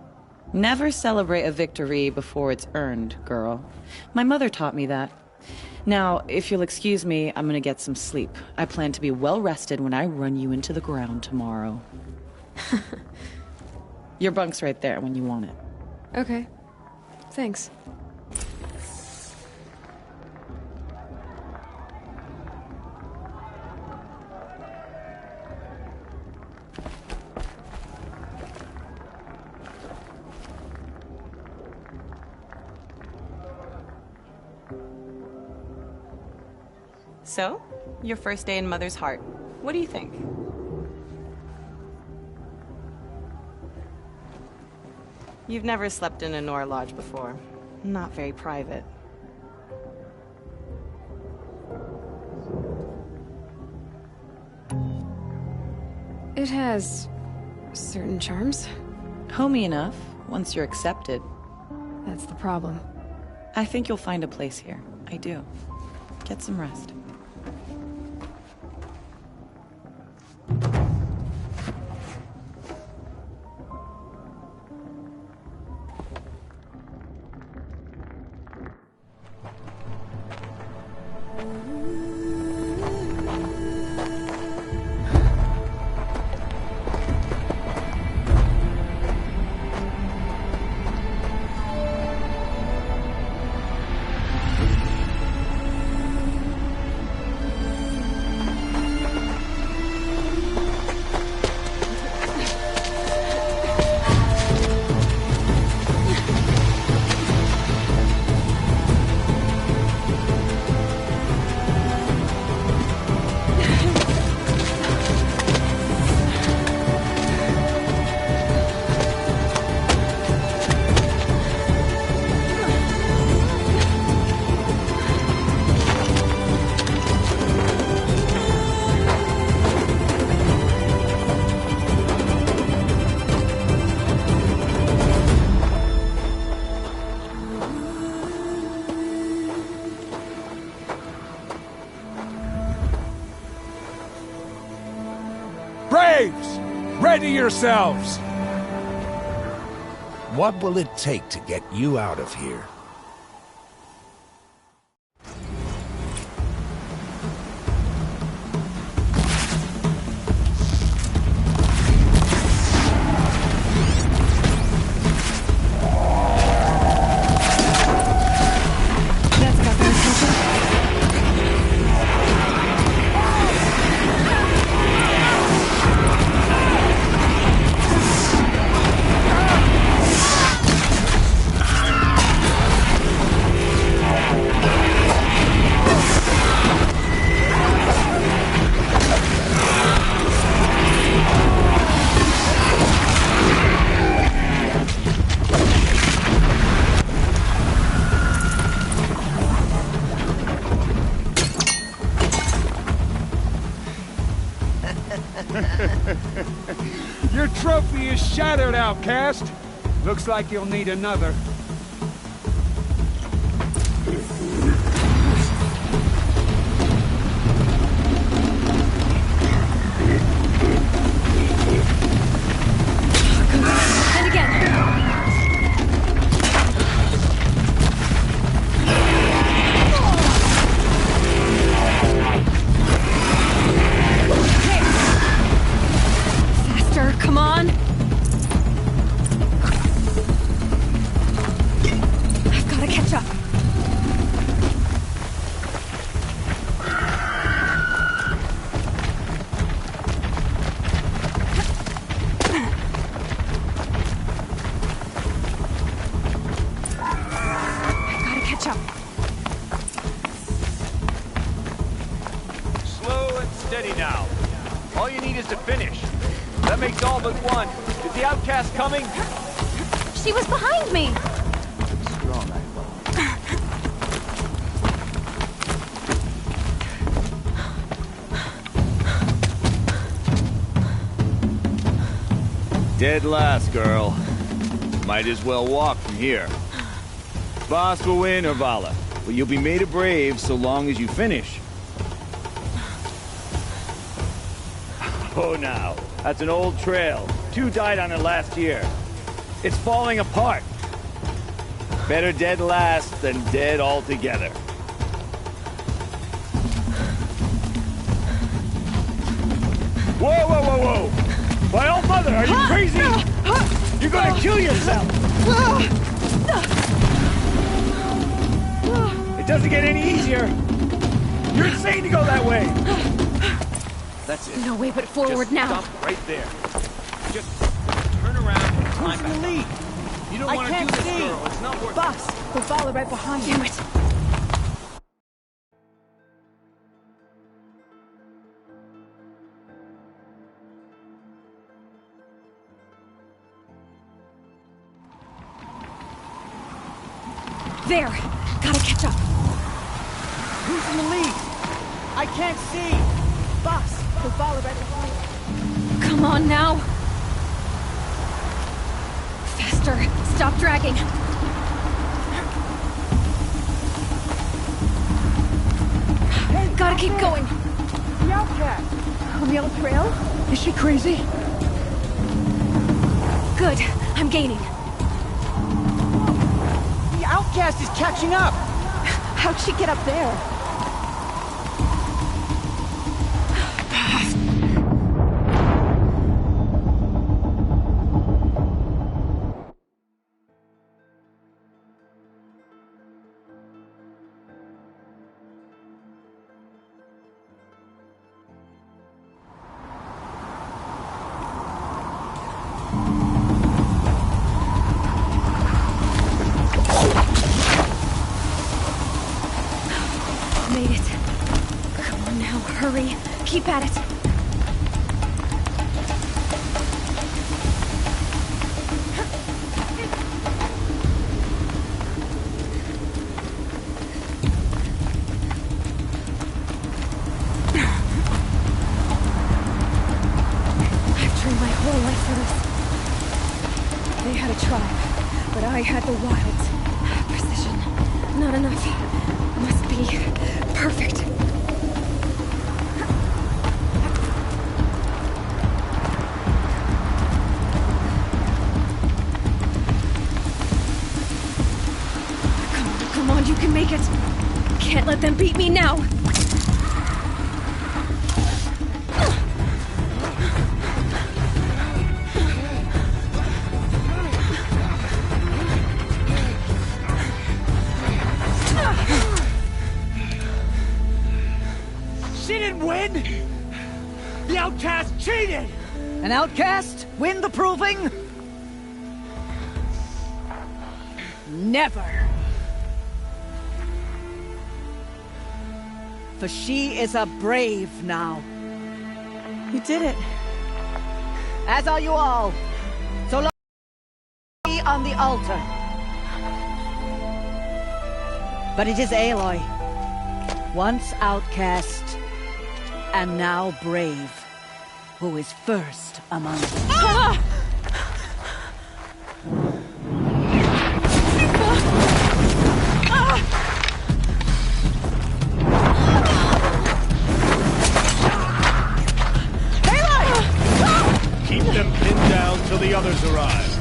Never celebrate a victory before it's earned, girl. My mother taught me that. Now, if you'll excuse me, I'm gonna get some sleep. I plan to be well rested when I run you into the ground tomorrow. Your bunk's right there when you want it. Okay. Thanks. So, your first day in Mother's Heart. What do you think? You've never slept in a Nora Lodge before. Not very private. It has certain charms. Homey enough, once you're accepted. That's the problem. I think you'll find a place here. I do. Get some rest. Braves! Ready yourselves! What will it take to get you out of here? Your trophy is shattered, outcast. Looks like you'll need another. And again. Faster, come on. I've got to catch up. Slow and steady now. All you need is to finish. That makes all but one. Is the outcast coming? She was behind me. Strong, Dead last, girl. Might as well walk from here. Boss will win or Vala, but you'll be made a brave so long as you finish. Oh, now. That's an old trail. 2 died on it last year. It's falling apart. Better dead last than dead altogether. Whoa, whoa, whoa, whoa! My old mother, are you crazy? You're gonna kill yourself! It doesn't get any easier! You're insane to go that way! That's it. No way but forward Just now. Stop right there. Just turn around and climb back up. lead? You don't I want to do can't this, see. girl. It's not worth Boss, we'll follow right behind you. Damn it. There! Gotta catch up. Who's in the lead? I can't see. Boss, we'll follow right behind you. Come on now. Faster. Stop dragging. Gotta keep going. The outcast. On the old trail? Is she crazy? Good. I'm gaining. The outcast is catching up. How'd she get up there? Made it. Come on now, hurry. Keep at it. I've trained my whole life for this. They had a tribe, but I had the wilds. Precision. Not enough. Must be perfect. them beat me now! She didn't win! The outcast cheated! An outcast win the proving? Never. For she is a brave now. You did it. As are you all. So long on the altar. But it is Aloy, once outcast and now brave, who is first among us. Ah! Keep them pinned down till the others arrive.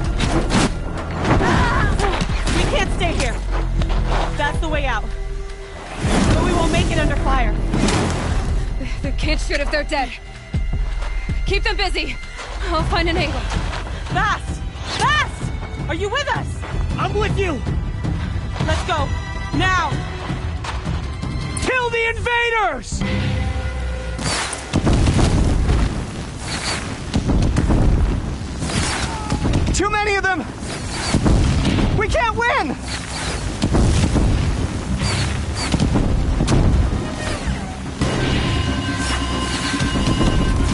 We can't stay here. That's the way out. But we won't make it under fire. They can't shoot if they're dead. Keep them busy. I'll find an angle. Fast! Fast! Are you with us? I'm with you! Let's go. Now! Kill the invaders! Too many of them! We can't win!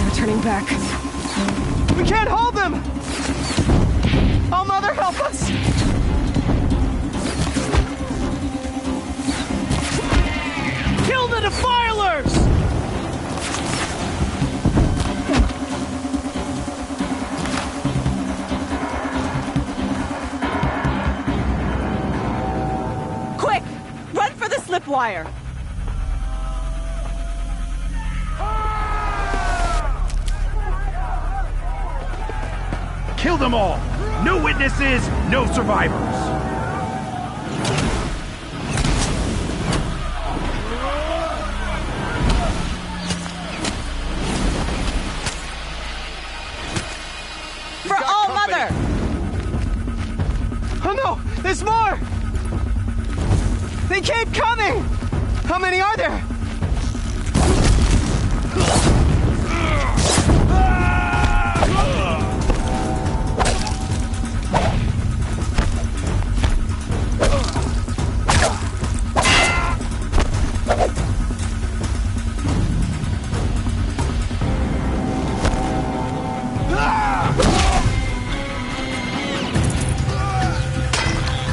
No turning back. We can't hold them! Oh, Mother, help us! Kill the defilers! Quick! Run for the slipwire! Kill them all! No witnesses, no survivors! For All Mother! Oh no! There's more! They keep coming! How many are there?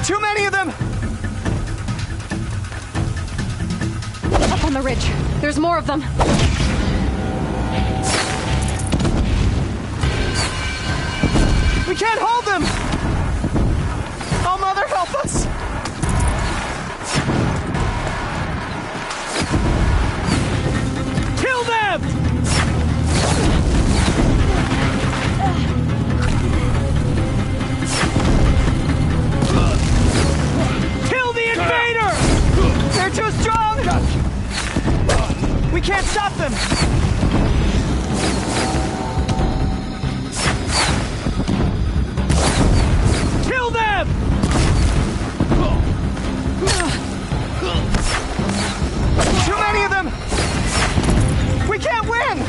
Too many of them! Up on the ridge. There's more of them. We can't hold them! Oh, Mother, help us! Kill them! Kill the invader! They're too strong! We can't stop them! Kill them! Too many of them! We can't win!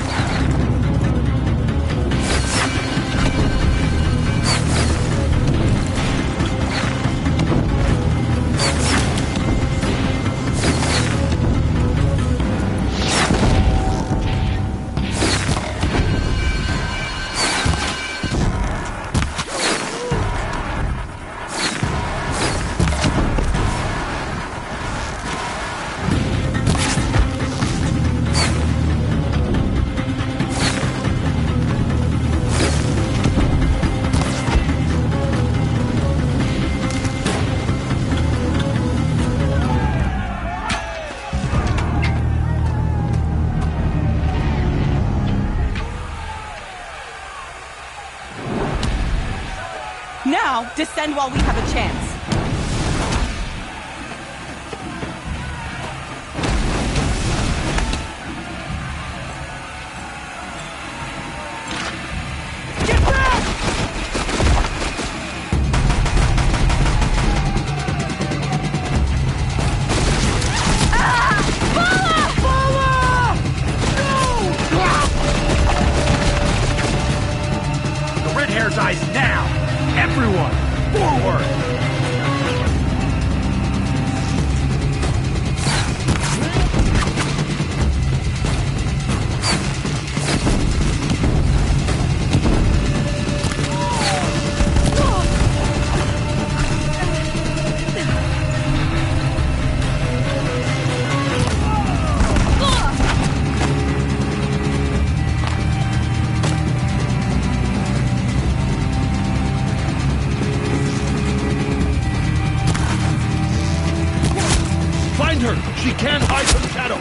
Now, descend while we have a chance. guys now! Everyone, forward! She can't hide from Shadow!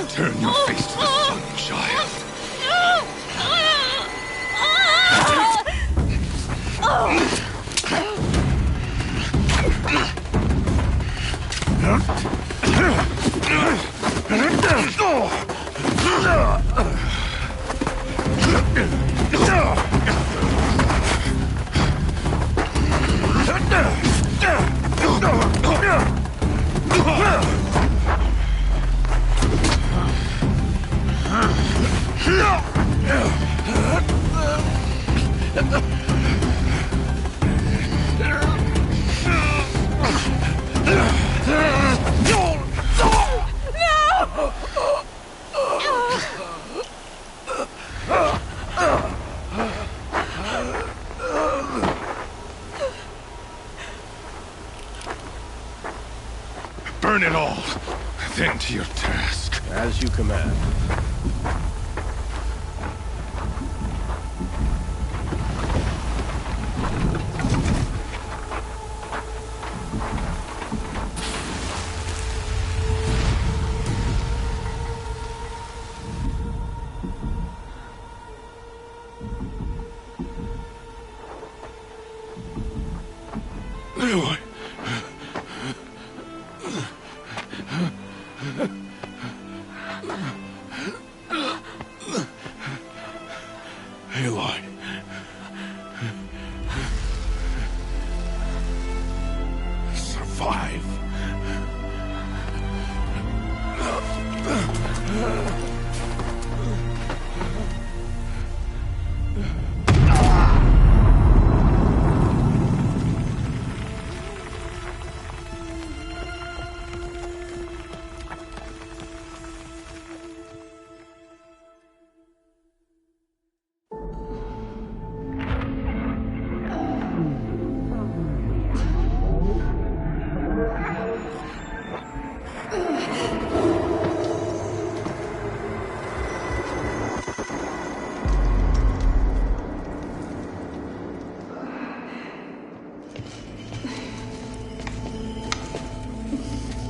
Turn your face to the sun, child. Burn it all, then to your task. As you command. Aloy. Aloy. Survive.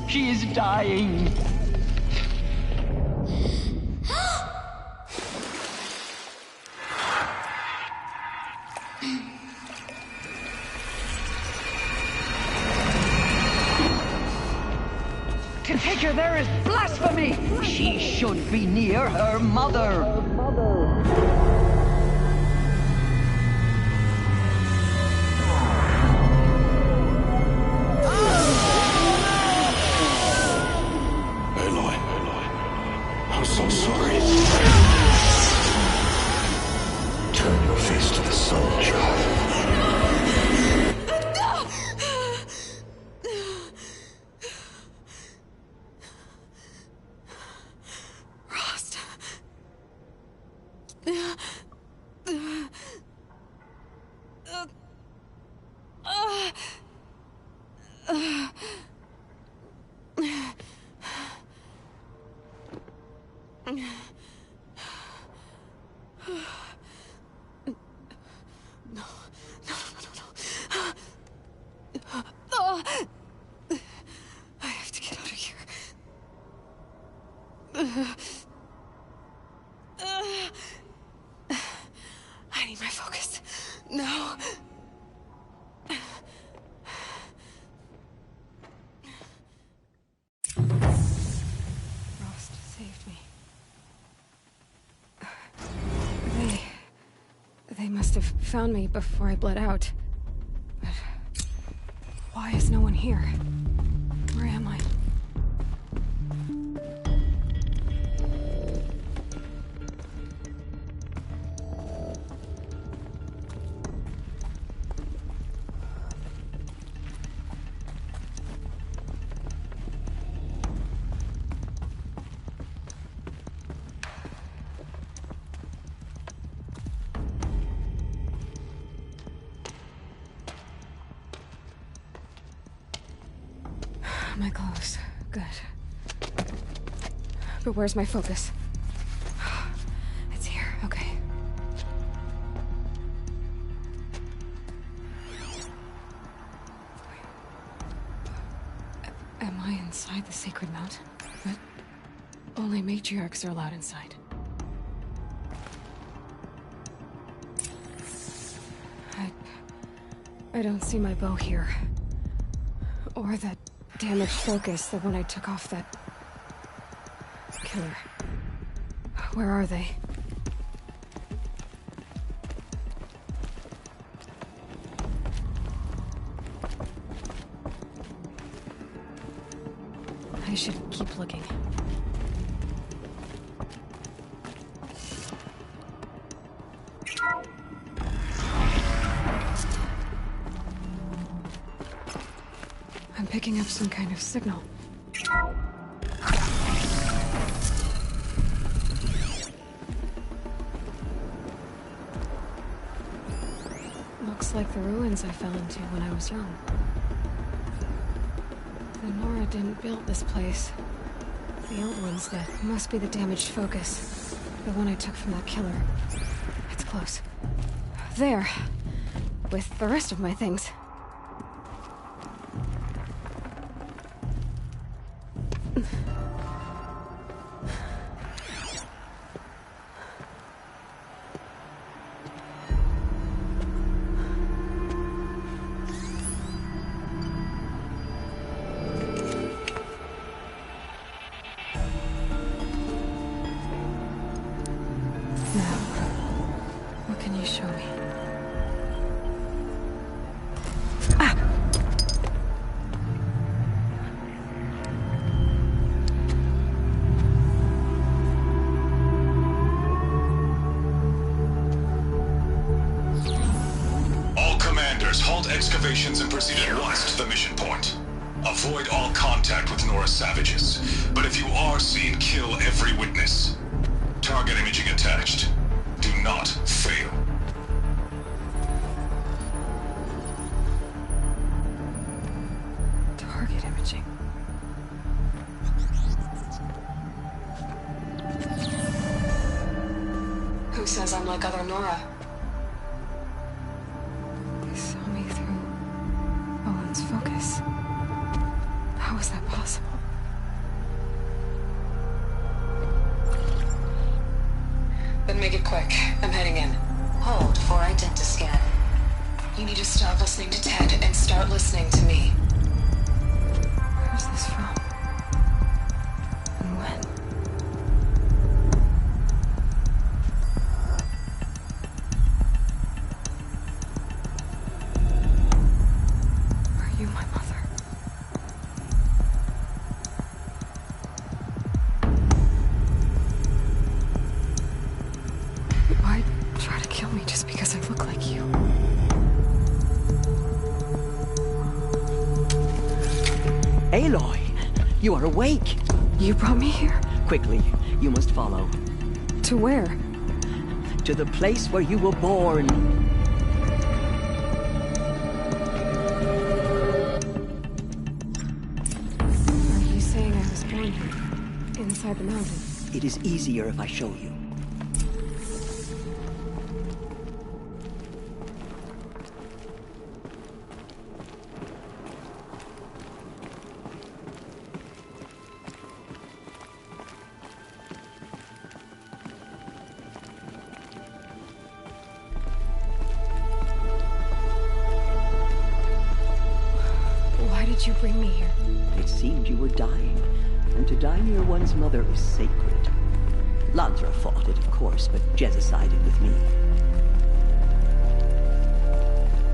She is dying. To take her there is blasphemy. She should be near her mother. Turn your face to the sun, child. Rost. I have to get out of here. I need my focus. No. Rost saved me. They must have found me before I bled out. But why is no one here? Where am I? My clothes. Good. But where's my focus? It's here. Okay. Am I inside the sacred mountain? But only matriarchs are allowed inside. I don't see my bow here. Or that damaged focus, the one I took off that killer. Where are they? I should keep looking. I'm picking up some kind of signal. Looks like the ruins I fell into when I was young. The Nora didn't build this place. The old ones did. Must be the damaged focus. The one I took from that killer. It's close. There. With the rest of my things. Excavations and proceed at once to the mission point. Avoid all contact with Nora savages, but if you are seen, kill every witness. Target imaging attached. Do not fail. Target imaging. Who says I'm like other Nora? Focus. How is that possible? Then make it quick. I'm heading in. Hold for identiscan. You need to stop listening to Ted and start listening to me. Where's this from? And when? Try to kill kill me just because I look like you. Aloy, you are awake. You brought me here? Quickly, you must follow. To where? To the place where you were born. Are you saying I was born here? Inside the mountain? It is easier if I show you. Why did you bring me here? It seemed you were dying, and to die near one's mother is sacred. Lansra fought it, of course, but Jezza sided with me.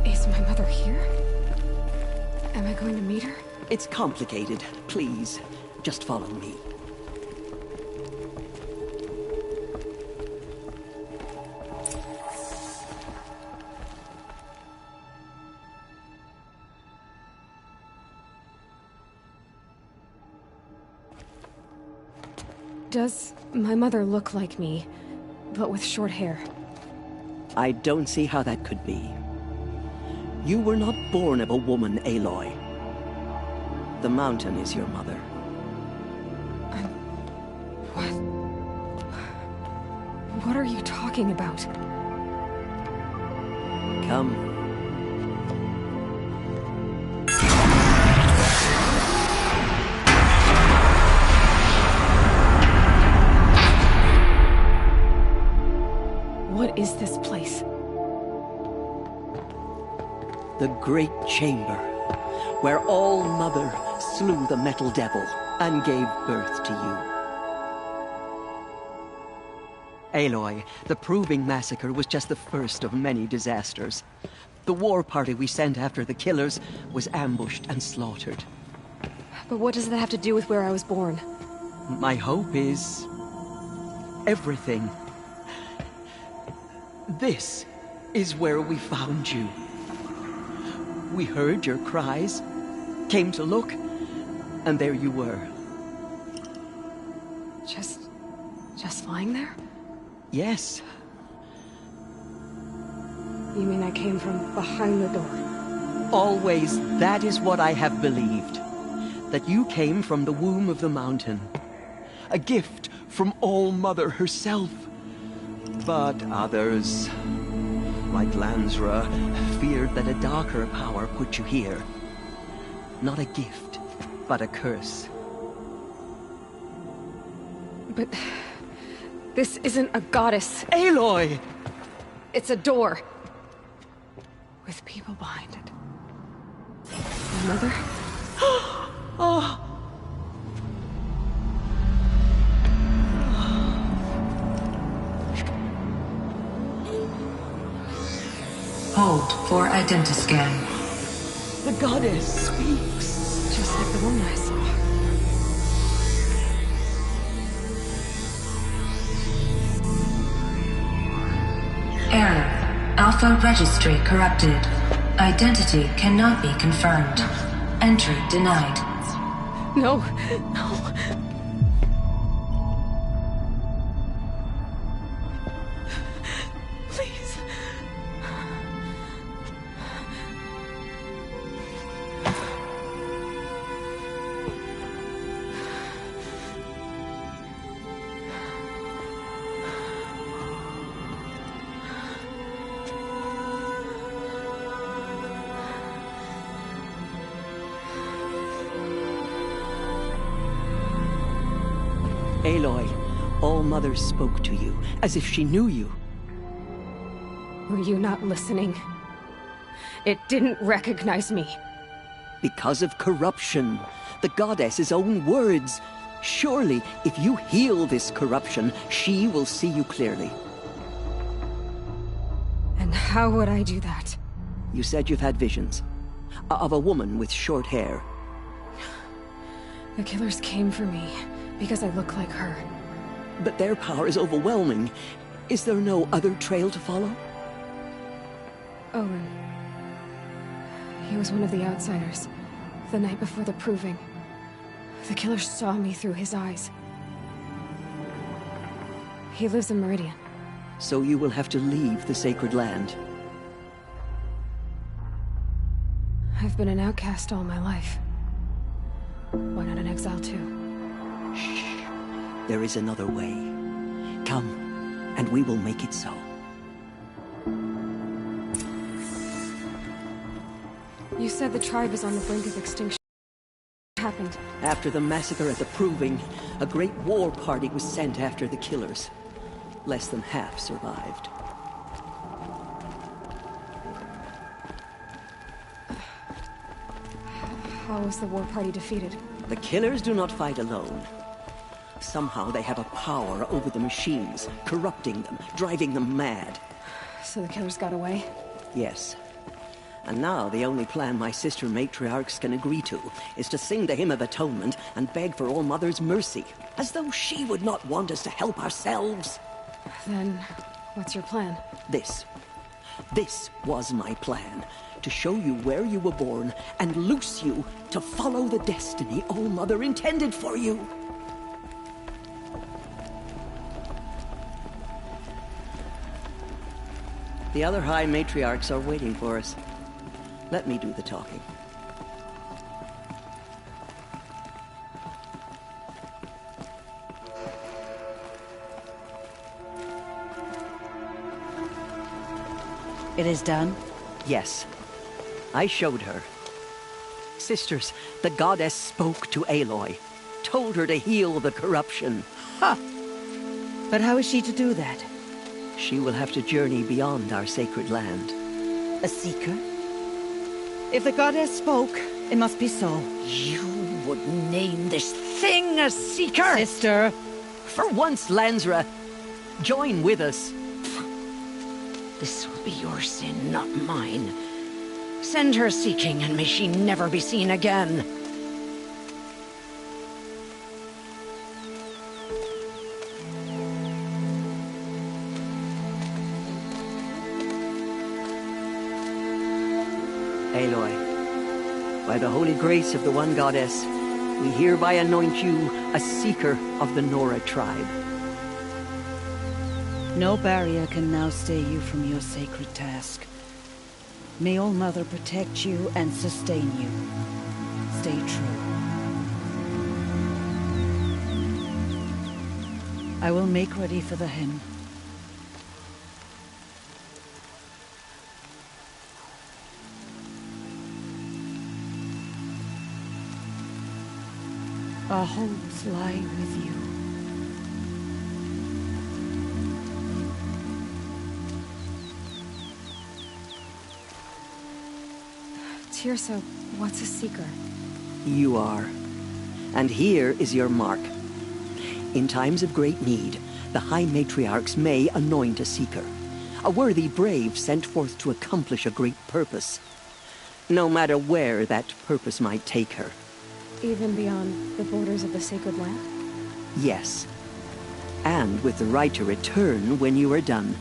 Is my mother here? Am I going to meet her? It's complicated. Please, just follow me. Does my mother look like me, but with short hair? I don't see how that could be. You were not born of a woman, Aloy. The mountain is your mother. What are you talking about? Come. What is this place? The Great Chamber, where All-Mother slew the Metal Devil and gave birth to you. Aloy, the Proving Massacre was just the first of many disasters. The war party we sent after the killers was ambushed and slaughtered. But what does that have to do with where I was born? My hope is... everything. This is where we found you. We heard your cries, came to look, and there you were. Just lying there? Yes. You mean I came from behind the door? Always, that is what I have believed. That you came from the womb of the mountain. A gift from All-Mother herself. But others, like Lansra, feared that a darker power put you here. Not a gift, but a curse. But... this isn't a goddess. Aloy! It's a door. With people behind it. My mother? Oh! Hold for identiscan. The goddess speaks. Just like the woman I saw. Error. Alpha registry corrupted. Identity cannot be confirmed. Entry denied. No, no. Please. Aloy, All-Mother spoke to you, as if she knew you. Were you not listening? It didn't recognize me. Because of corruption. The goddess's own words. Surely, if you heal this corruption, she will see you clearly. And how would I do that? You said you've had visions. Of a woman with short hair. The killers came for me, because I look like her. But their power is overwhelming. Is there no other trail to follow? Owen. He was one of the outsiders. The night before the proving. The killer saw me through his eyes. He lives in Meridian. So you will have to leave the sacred land. I've been an outcast all my life. Why not an exile too? Shh. There is another way. Come, and we will make it so. You said the tribe is on the brink of extinction. What happened? After the massacre at the Proving, a great war party was sent after the killers. Less than half survived. How was the war party defeated? The killers do not fight alone. Somehow they have a power over the machines, corrupting them, driving them mad. So the killers got away? Yes. And now the only plan my sister matriarchs can agree to is to sing the Hymn of Atonement and beg for All Mother's mercy, as though she would not want us to help ourselves. Then, what's your plan? This was my plan. To show you where you were born and loose you to follow the destiny All Mother intended for you. The other High Matriarchs are waiting for us. Let me do the talking. It is done? Yes. I showed her. Sisters, the goddess spoke to Aloy. Told her to heal the corruption. Ha! But how is she to do that? She will have to journey beyond our sacred land. A seeker? If the goddess spoke, it must be so. You would name this thing a seeker? Sister! For once, Lansra, join with us. This will be your sin, not mine. Send her seeking, and may she never be seen again. Aloy, by the holy grace of the One Goddess, we hereby anoint you a seeker of the Nora tribe. No barrier can now stay you from your sacred task. May All Mother protect you and sustain you. Stay true. I will make ready for the hymn. Our hopes lie with you. Teersa, what's a seeker? You are. And here is your mark. In times of great need, the High Matriarchs may anoint a seeker. A worthy brave sent forth to accomplish a great purpose. No matter where that purpose might take her. Even beyond the borders of the sacred land? Yes. And with the right to return when you are done,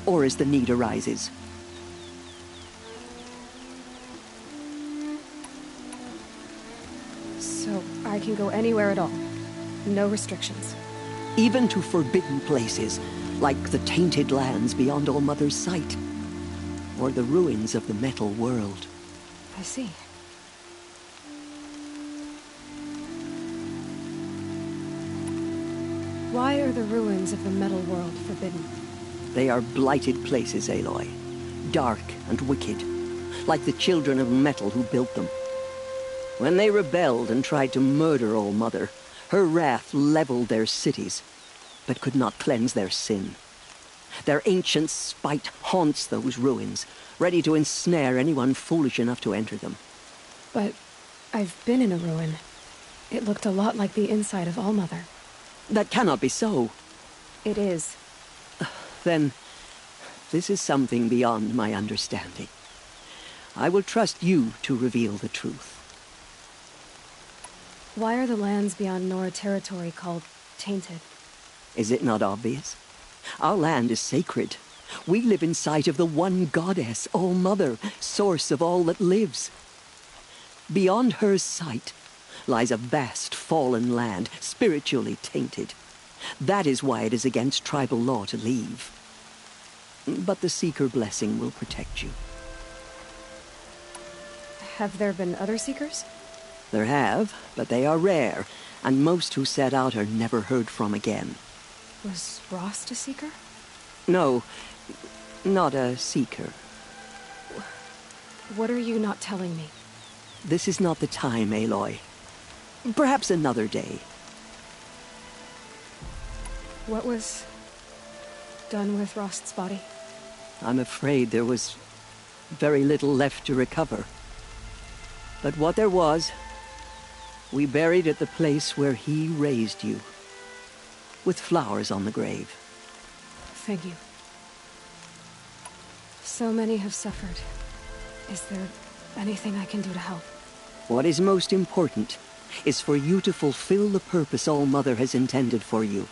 or as the need arises. So I can go anywhere at all? No restrictions? Even to forbidden places, like the tainted lands beyond All Mother's sight. Or the ruins of the metal world. I see. Why are the ruins of the metal world forbidden? They are blighted places, Aloy. Dark and wicked. Like the children of metal who built them. When they rebelled and tried to murder All Mother, her wrath leveled their cities, but could not cleanse their sin. Their ancient spite haunts those ruins, ready to ensnare anyone foolish enough to enter them. But I've been in a ruin. It looked a lot like the inside of All Mother. That cannot be so. It is. Then, this is something beyond my understanding. I will trust you to reveal the truth. Why are the lands beyond Nora territory called tainted? Is it not obvious? Our land is sacred, We live in sight of the one goddess, All-Mother, source of all that lives. Beyond her sight lies a vast fallen land, spiritually tainted. That is why it is against tribal law to leave. But the Seeker blessing will protect you. Have there been other Seekers? There have, but they are rare, and most who set out are never heard from again. Was Rost a Seeker? No, not a Seeker. What are you not telling me? This is not the time, Aloy. Perhaps another day. What was done with Rost's body? I'm afraid there was very little left to recover. But what there was, we buried at the place where he raised you, with flowers on the grave. Thank you. So many have suffered. Is there anything I can do to help? What is most important is for you to fulfill the purpose All-Mother has intended for you.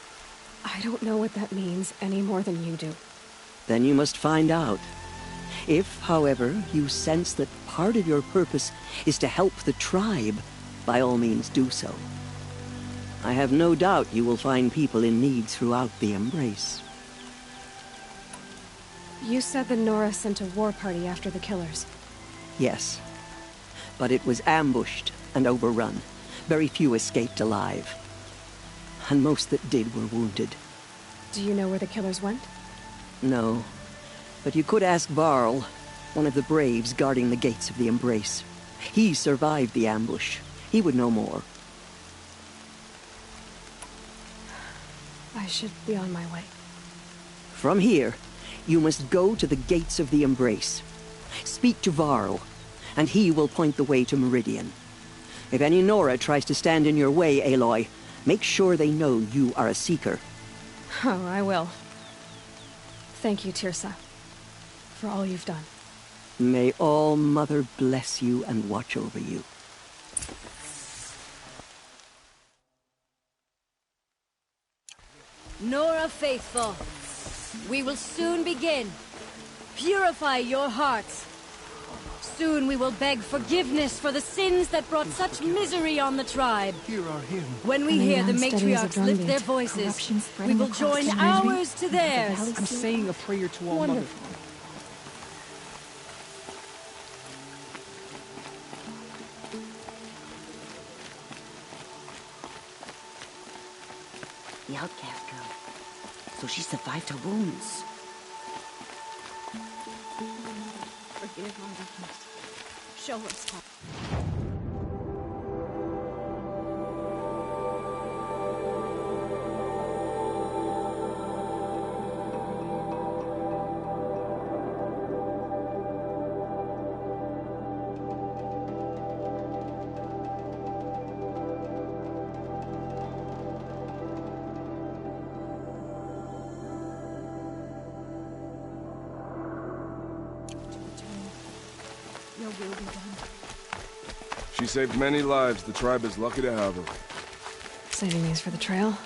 I don't know what that means any more than you do. Then you must find out. If, however, you sense that part of your purpose is to help the tribe, by all means do so. I have no doubt you will find people in need throughout the Embrace. You said the Nora sent a war party after the killers. Yes. But it was ambushed and overrun. Very few escaped alive. And most that did were wounded. Do you know where the killers went? No. But you could ask Varl, one of the Braves guarding the gates of the Embrace. He survived the ambush. He would know more. I should be on my way. From here, you must go to the gates of the Embrace. Speak to Varl, and he will point the way to Meridian. If any Nora tries to stand in your way, Aloy, make sure they know you are a Seeker. Oh, I will. Thank you, Teersa, for all you've done. May All-Mother bless you and watch over you. Nora Faithful, we will soon begin. Purify your hearts. Soon we will beg forgiveness for the sins that brought such misery on the tribe. When we hear the matriarchs lift their voices, we will join ours to theirs. I'm saying a prayer to All-Mother. The outcast girl. So she survived her wounds. Forgive my weakness. Show us how. Your will be done. She saved many lives. The tribe is lucky to have her. Saving these for the trail?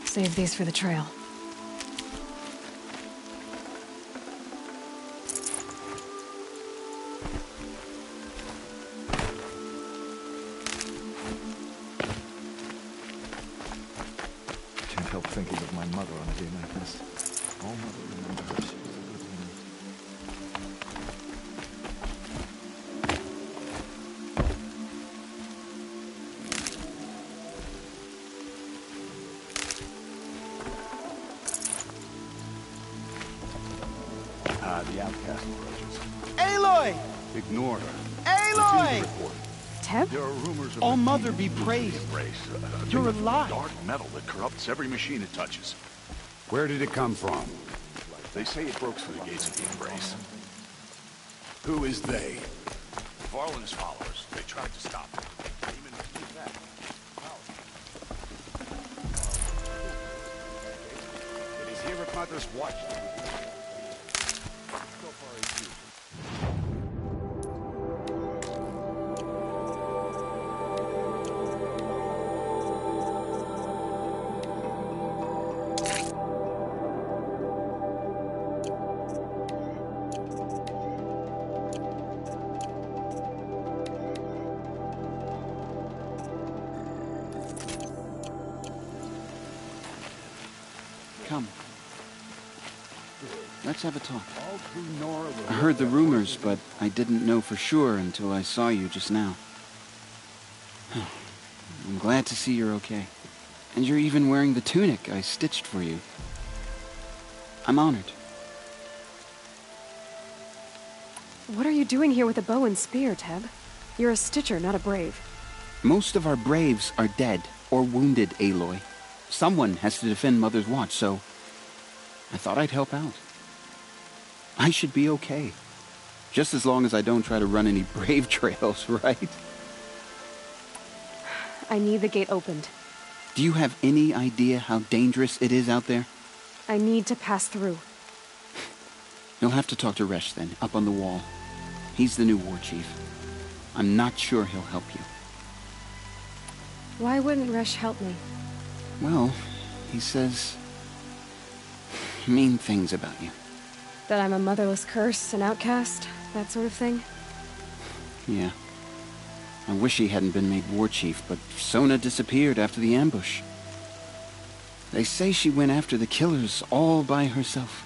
Save these for the trail. thinking of my mother on a day like this. All mother remember her. She was a good woman. The outcast approaches. Aloy! Ignore her. Aloy! Teb? There are rumors of All a Mother demon be using praised. the Embrace. You're Thing of alive. Dark metal that corrupts every machine it touches. Where did it come from? They say it broke through the gates of the Embrace. Who is they? Varlin's followers. They tried to stop him. Demon came back. It is here at Mother's watch. Come. Let's have a talk. I heard the rumors, but I didn't know for sure until I saw you just now. I'm glad to see you're okay. And you're even wearing the tunic I stitched for you. I'm honored. What are you doing here with a bow and spear, Teb? You're a stitcher, not a brave. Most of our braves are dead or wounded, Aloy. Someone has to defend Mother's watch, so I thought I'd help out. I should be okay. Just as long as I don't try to run any brave trails, right? I need the gate opened. Do you have any idea how dangerous it is out there? I need to pass through. You'll have to talk to Resh then, up on the wall. He's the new war chief. I'm not sure he'll help you. Why wouldn't Resh help me? Well, he says mean things about you. That I'm a motherless curse, an outcast, that sort of thing? Yeah. I wish he hadn't been made war chief, but Sona disappeared after the ambush. They say she went after the killers all by herself.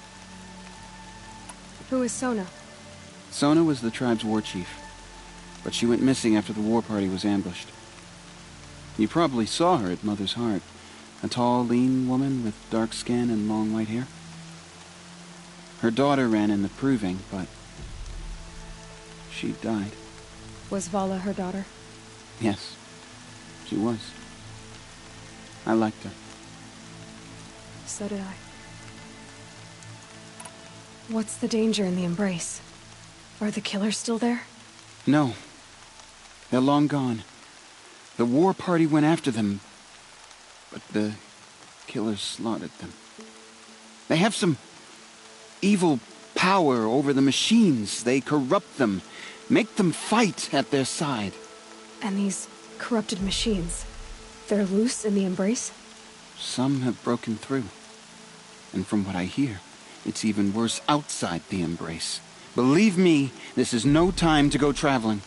Who is Sona? Sona was the tribe's war chief, but she went missing after the war party was ambushed. You probably saw her at Mother's Heart. A tall, lean woman with dark skin and long white hair. Her daughter ran in the proving, but she died. Was Vala her daughter? Yes, she was. I liked her. So did I. What's the danger in the Embrace? Are the killers still there? No. They're long gone. The war party went after them, but the killers slaughtered them. They have some evil power over the machines. They corrupt them, make them fight at their side. And these corrupted machines, they're loose in the Embrace? Some have broken through. And from what I hear, it's even worse outside the Embrace. Believe me, this is no time to go traveling.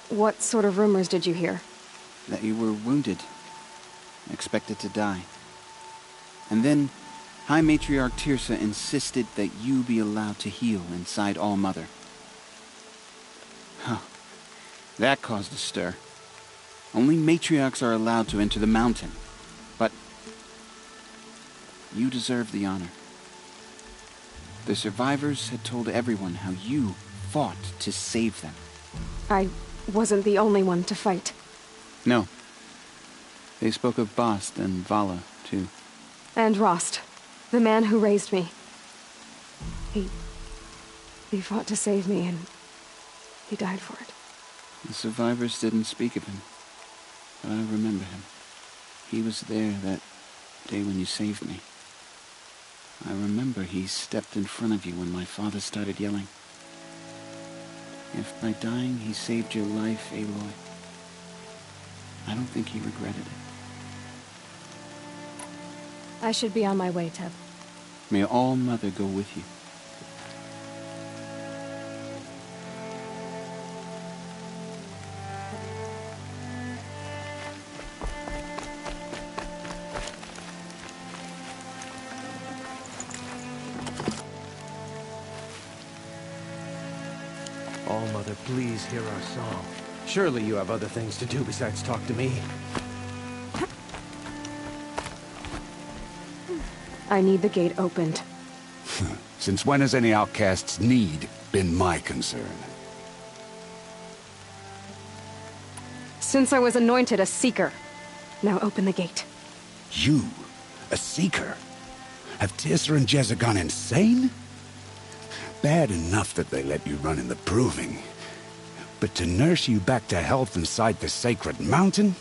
What sort of rumors did you hear? That you were wounded. Expected to die. And then, High Matriarch Teersa insisted that you be allowed to heal inside All Mother. Huh. That caused a stir. Only matriarchs are allowed to enter the mountain. But you deserve the honor. The survivors had told everyone how you fought to save them. I wasn't the only one to fight. No. They spoke of Bast and Vala, too. And Rost, the man who raised me. He fought to save me, and he died for it. The survivors didn't speak of him, but I remember him. He was there that day when you saved me. I remember he stepped in front of you when my father started yelling. If by dying he saved your life, Aloy, I don't think he regretted it. I should be on my way, Teb. May All Mother go with you. Mother, please hear our song. Surely you have other things to do besides talk to me. I need the gate opened. Since when has any outcast's need been my concern? Since I was anointed a Seeker. Now open the gate. You? A Seeker? Have Teersa and Jezza gone insane? Bad enough that they let you run in the Proving. But to nurse you back to health inside the sacred mountain?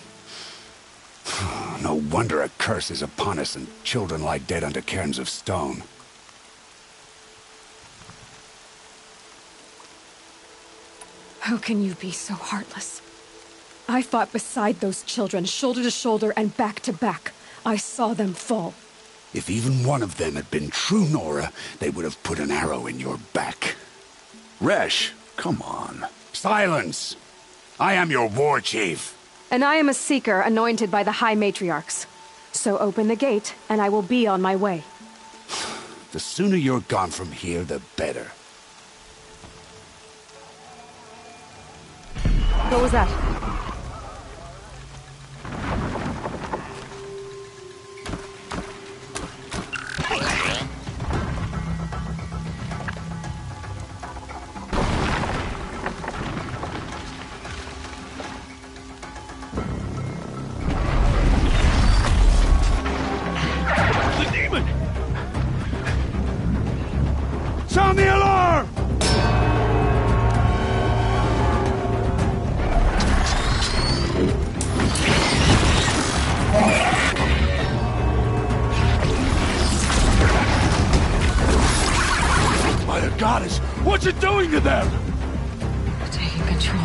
No wonder a curse is upon us and children lie dead under cairns of stone. How can you be so heartless? I fought beside those children, shoulder to shoulder and back to back. I saw them fall. If even one of them had been true Nora, they would have put an arrow in your back. Resh, come on. Silence! I am your war chief. And I am a Seeker anointed by the High Matriarchs. So open the gate, and I will be on my way. The sooner you're gone from here, the better. What was that? Sound the alarm! By the goddess, what's it doing to them? Taking control.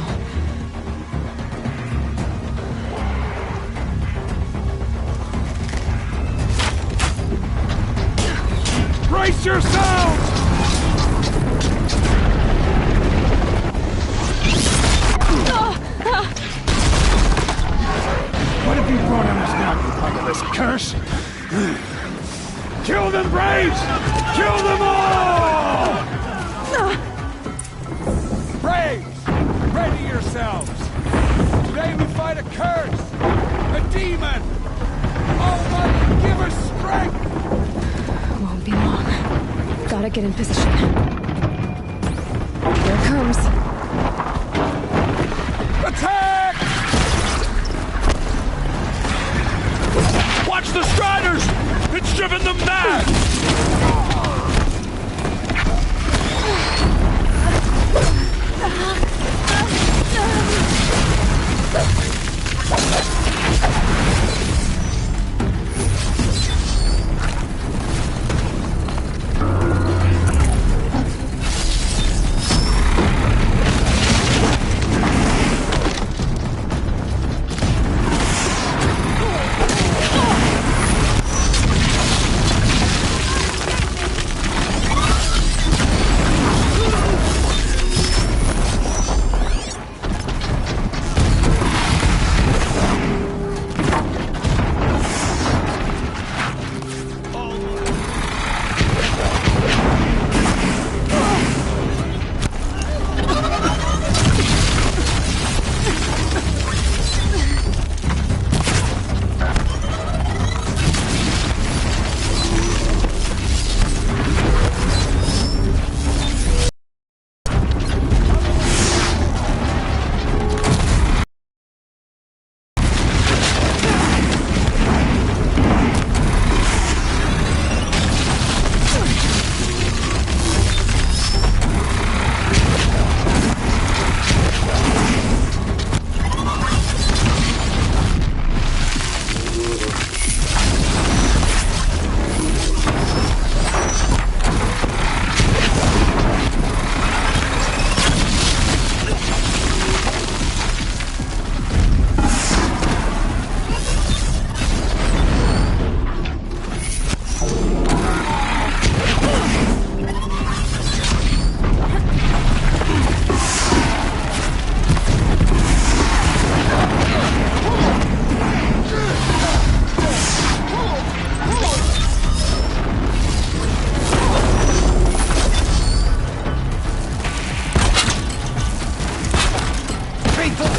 Brace yourselves! What have you brought on us now, you motherless curse? Kill them, Braves! Kill them all! Braves! Ready yourselves! Today we fight a curse! A demon! Almighty, give us strength! Won't be long. Gotta get in position. Here it comes. Attack! Watch the Striders! It's driven them mad!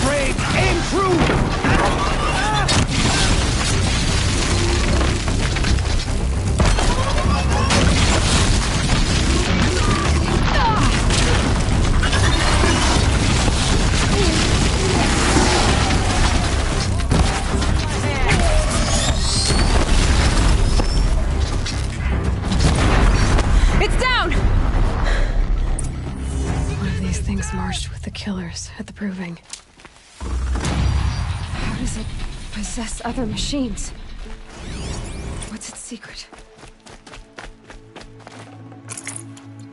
Brave, aim true! It's down! One of these things marched with the killers at the Proving. How does it possess other machines? What's its secret?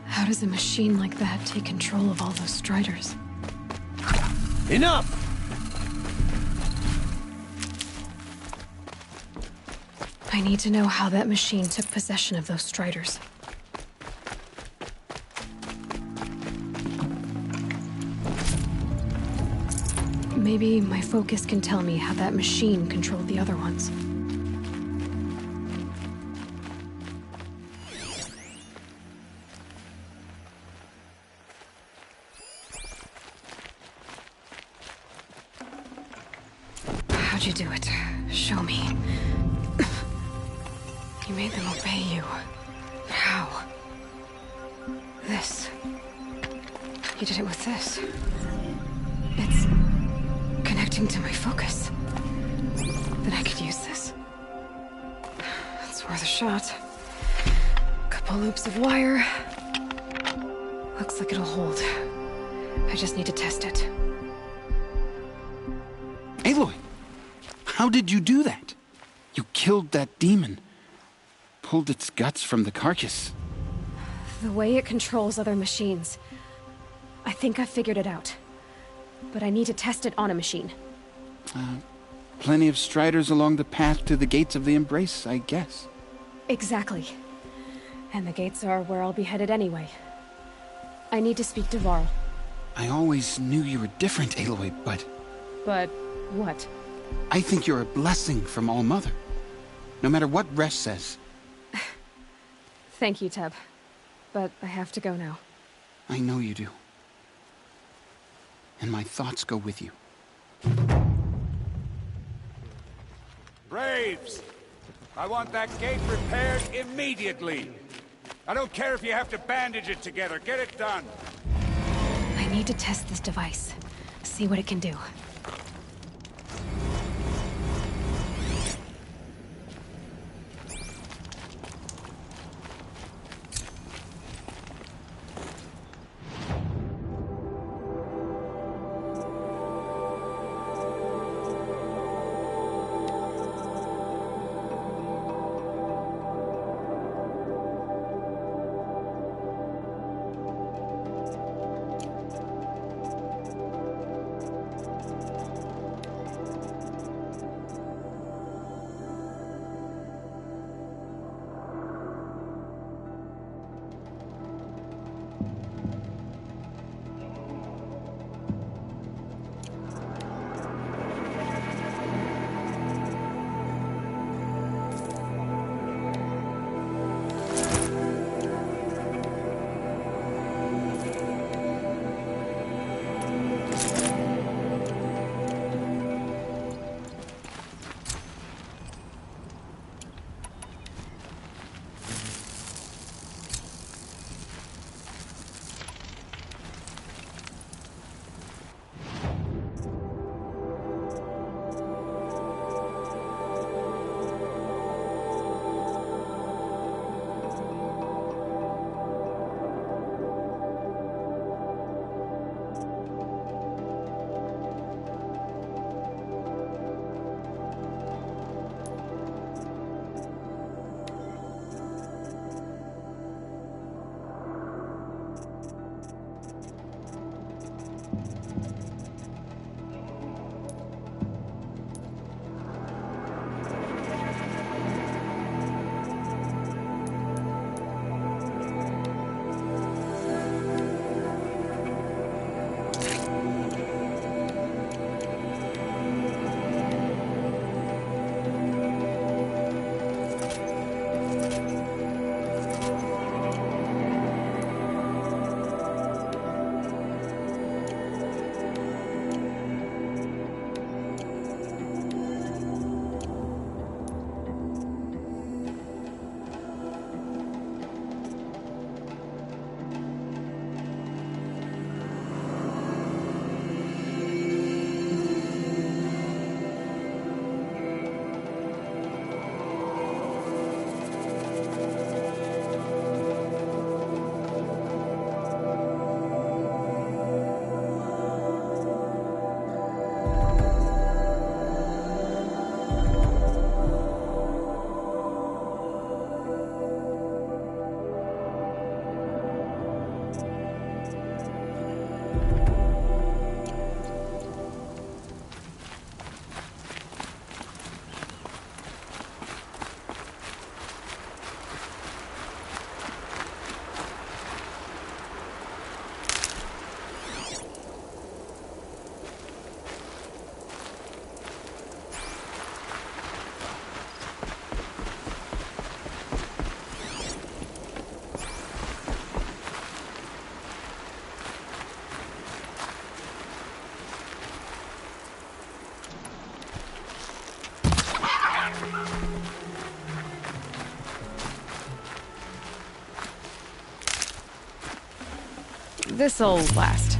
How does a machine like that take control of all those Striders? Enough! I need to know how that machine took possession of those Striders. Maybe my focus can tell me how that machine controlled the other ones. How'd you do it? Show me. You made them obey you. How? This. You did it with this. It's connecting to my focus. Then I could use this. It's worth a shot. Couple loops of wire. Looks like it'll hold. I just need to test it. Aloy, how did you do that? You killed that demon. Pulled its guts from the carcass. The way it controls other machines. I think I figured it out. But I need to test it on a machine. Plenty of Striders along the path to the gates of the Embrace, I guess. Exactly. And the gates are where I'll be headed anyway. I need to speak to Varl. I always knew you were different, Aloy, but... But what? I think you're a blessing from All-Mother. No matter what Resh says. Thank you, Teb. But I have to go now. I know you do. And my thoughts go with you. Braves! I want that gate repaired immediately. I don't care if you have to bandage it together. Get it done. I need to test this device. See what it can do. This'll last.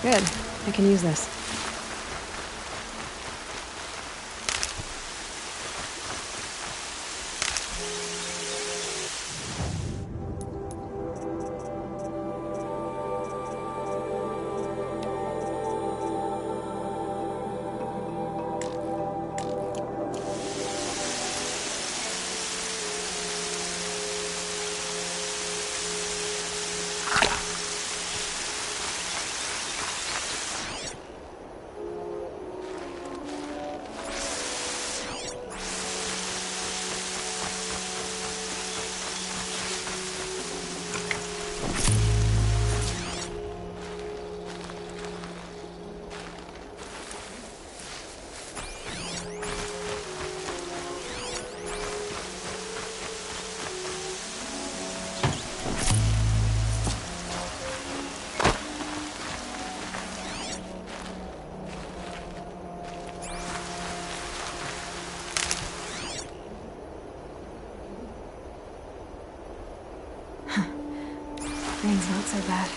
Good. I can use this. Rain's not so bad.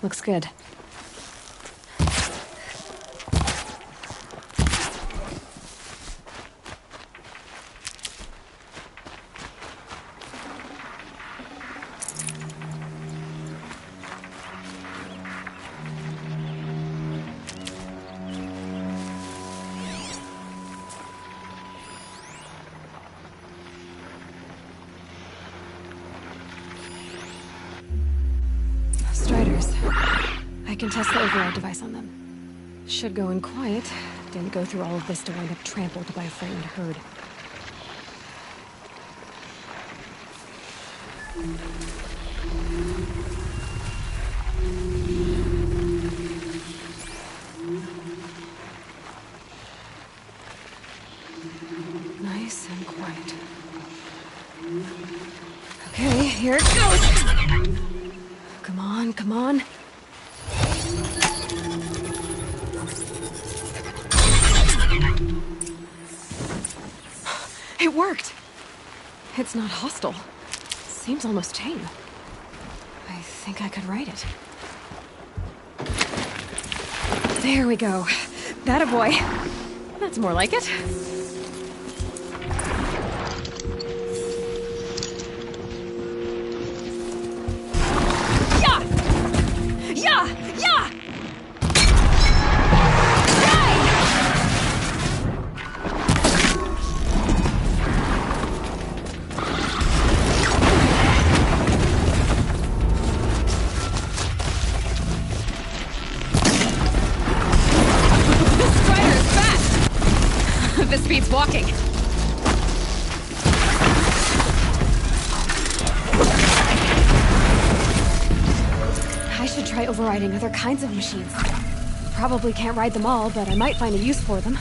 Looks good. Striders. I can test the override device on them. Should go in quiet. Didn't go through all of this to wind up trampled by a frightened herd. Nice and quiet. Okay, here it goes! Come on, come on. It worked! It's not hostile. Seems almost tame. I think I could write it. There we go. That a boy. That's more like it. This beats walking. I should try overriding other kinds of machines. Probably can't ride them all, but I might find a use for them.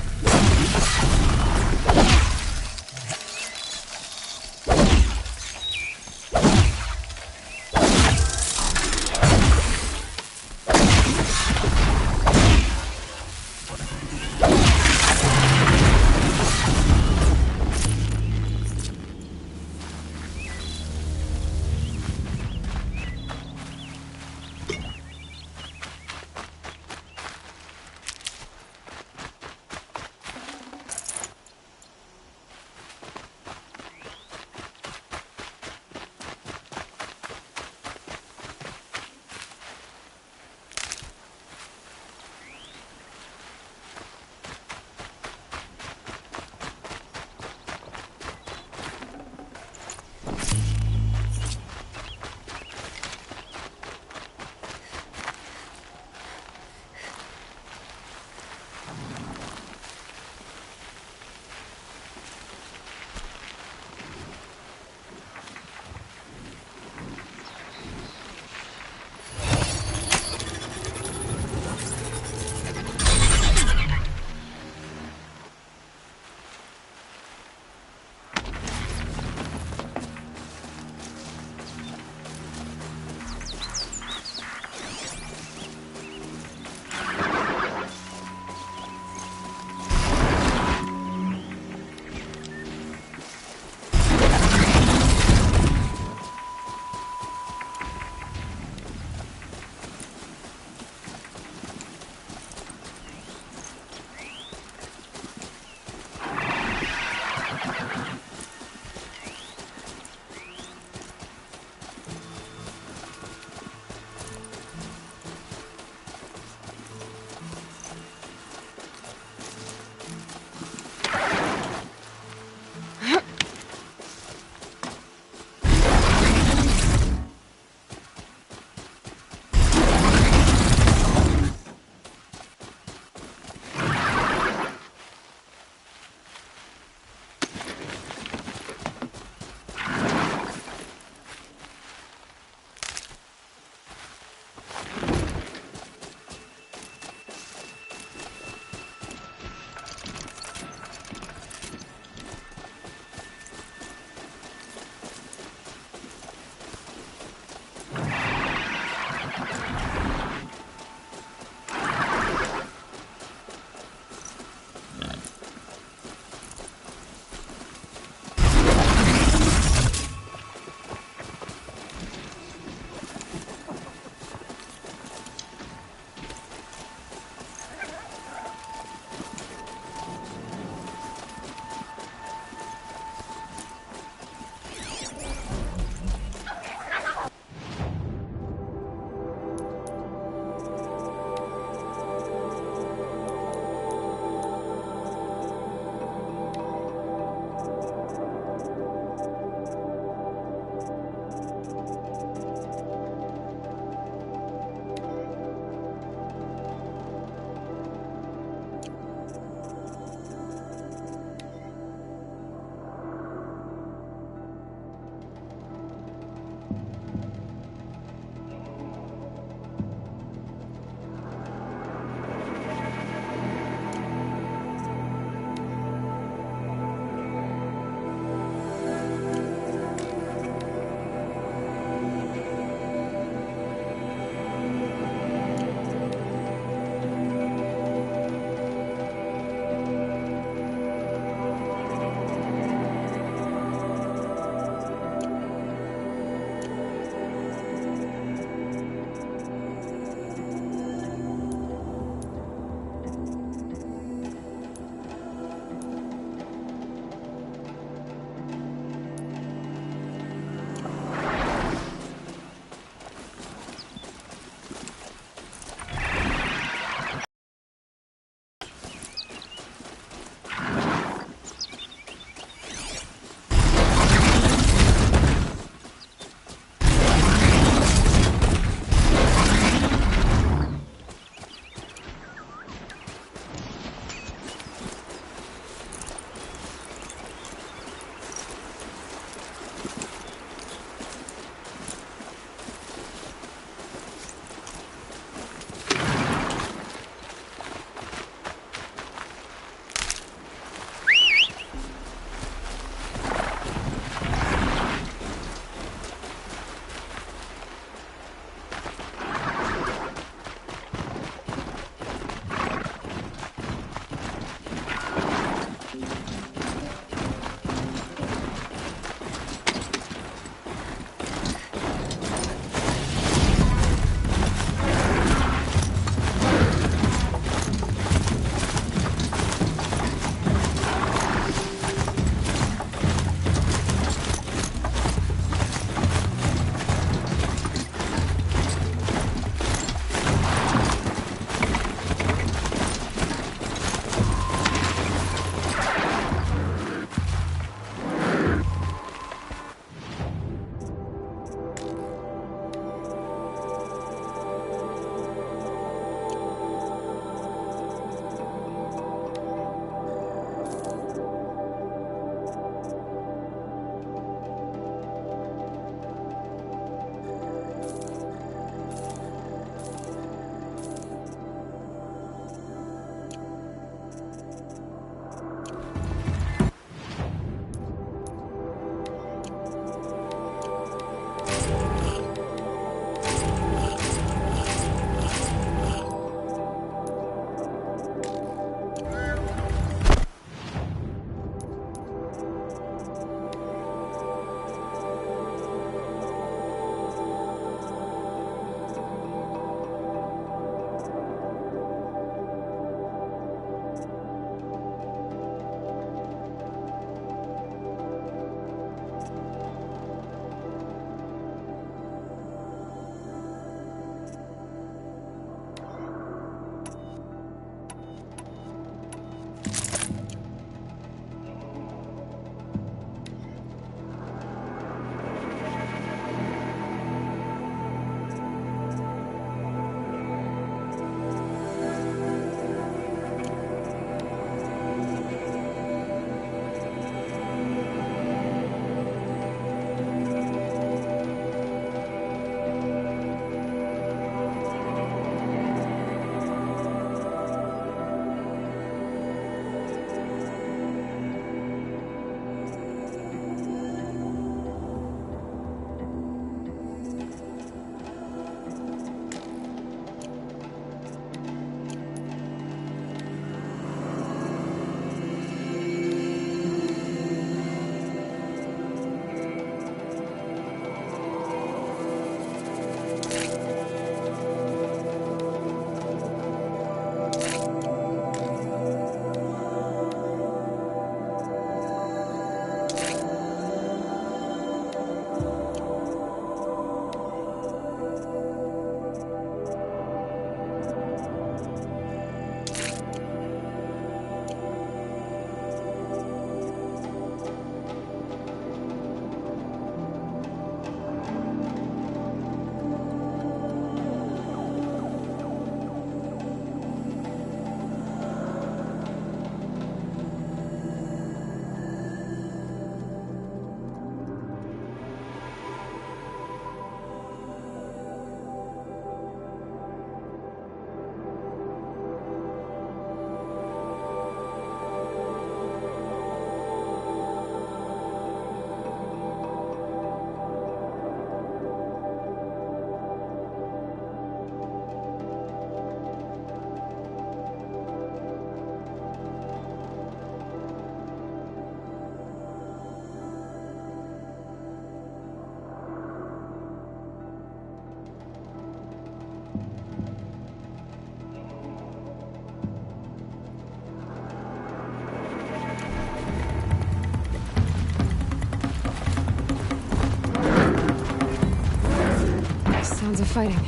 Sounds of fighting.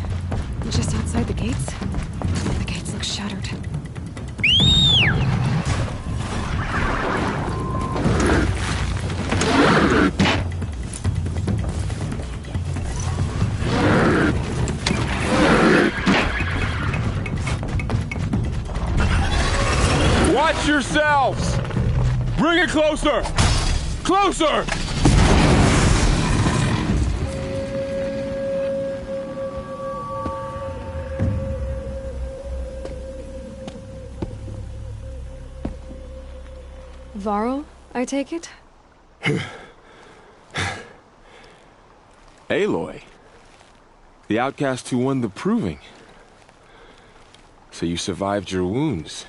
Just outside the gates? The gates look shattered. Watch yourselves! Bring it closer! Closer! Varl, I take it? Aloy. The outcast who won the proving. So you survived your wounds.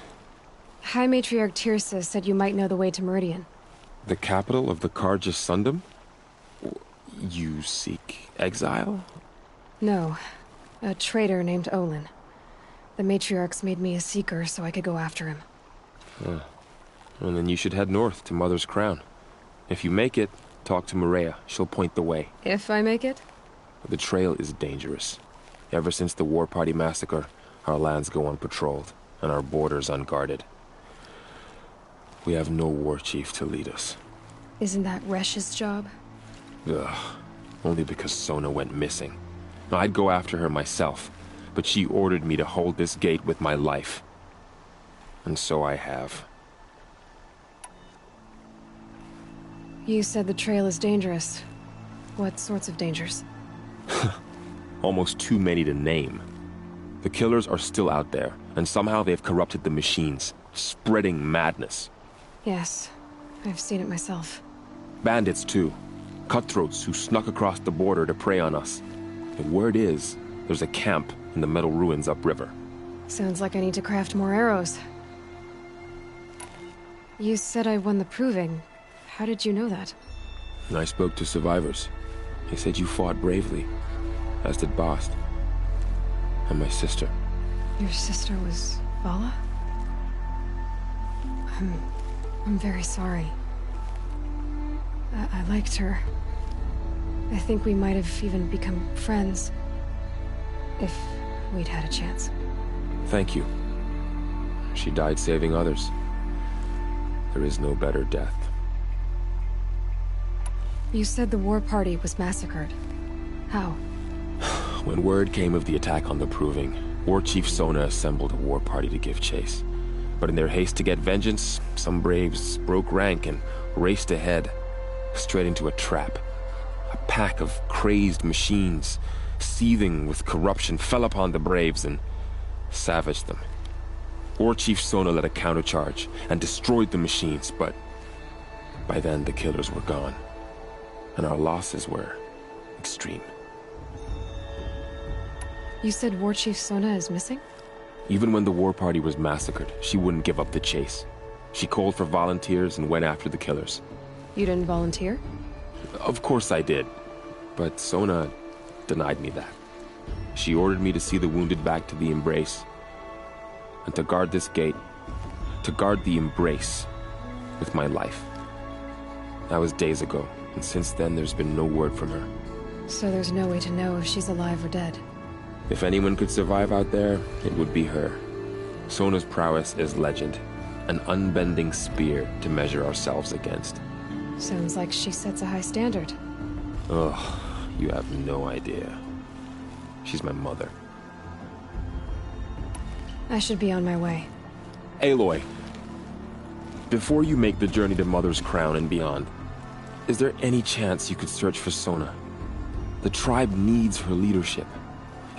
High Matriarch Tirsa said you might know the way to Meridian. The capital of the Carja Sundom? You seek exile? No. A traitor named Olin. The Matriarchs made me a seeker so I could go after him. And then you should head north to Mother's Crown. If you make it, talk to Maria. She'll point the way. If I make it? The trail is dangerous. Ever since the War Party massacre, our lands go unpatrolled, and our borders unguarded. We have no war chief to lead us. Isn't that Resh's job? Ugh. Only because Sona went missing. I'd go after her myself, but she ordered me to hold this gate with my life. And so I have. You said the trail is dangerous. What sorts of dangers? Almost too many to name. The killers are still out there, and somehow they've corrupted the machines, spreading madness. Yes, I've seen it myself. Bandits, too. Cutthroats who snuck across the border to prey on us. The word is, there's a camp in the metal ruins upriver. Sounds like I need to craft more arrows. You said I won the proving. How did you know that? I spoke to survivors. They said you fought bravely, as did Bast. And my sister. Your sister was Vala? I'm very sorry. I liked her. I think we might have even become friends. If we'd had a chance. Thank you. She died saving others. There is no better death. You said the war party was massacred. How? When word came of the attack on the Proving, War Chief Sona assembled a war party to give chase. But in their haste to get vengeance, some braves broke rank and raced ahead, straight into a trap. A pack of crazed machines, seething with corruption, fell upon the braves and savaged them. War Chief Sona led a countercharge and destroyed the machines, but by then the killers were gone, and our losses were extreme. You said War Chief Sona is missing? Even when the war party was massacred, she wouldn't give up the chase. She called for volunteers and went after the killers. You didn't volunteer? Of course I did, but Sona denied me that. She ordered me to see the wounded back to the Embrace, and to guard this gate, to guard the Embrace with my life. That was days ago, and since then there's been no word from her. So there's no way to know if she's alive or dead. If anyone could survive out there, it would be her. Sona's prowess is legend, an unbending spear to measure ourselves against. Sounds like she sets a high standard. Ugh, you have no idea. She's my mother. I should be on my way. Aloy, before you make the journey to Mother's Crown and beyond, is there any chance you could search for Sona? The tribe needs her leadership.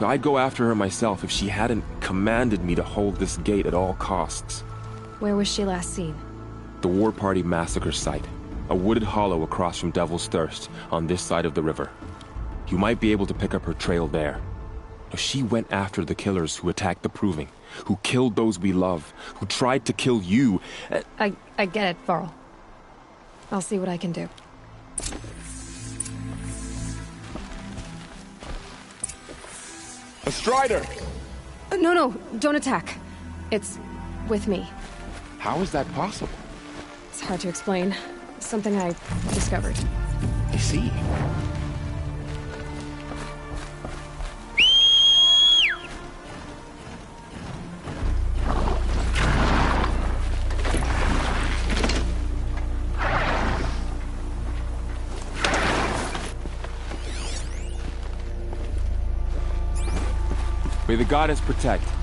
I'd go after her myself if she hadn't commanded me to hold this gate at all costs. Where was she last seen? The War Party massacre site. A wooded hollow across from Devil's Thirst, on this side of the river. You might be able to pick up her trail there. She went after the killers who attacked the Proving, who killed those we love, who tried to kill you. I get it, Varl. I'll see what I can do. A Strider! No, don't attack. It's with me. How is that possible? It's hard to explain. Something I discovered. I see. May the goddess protect.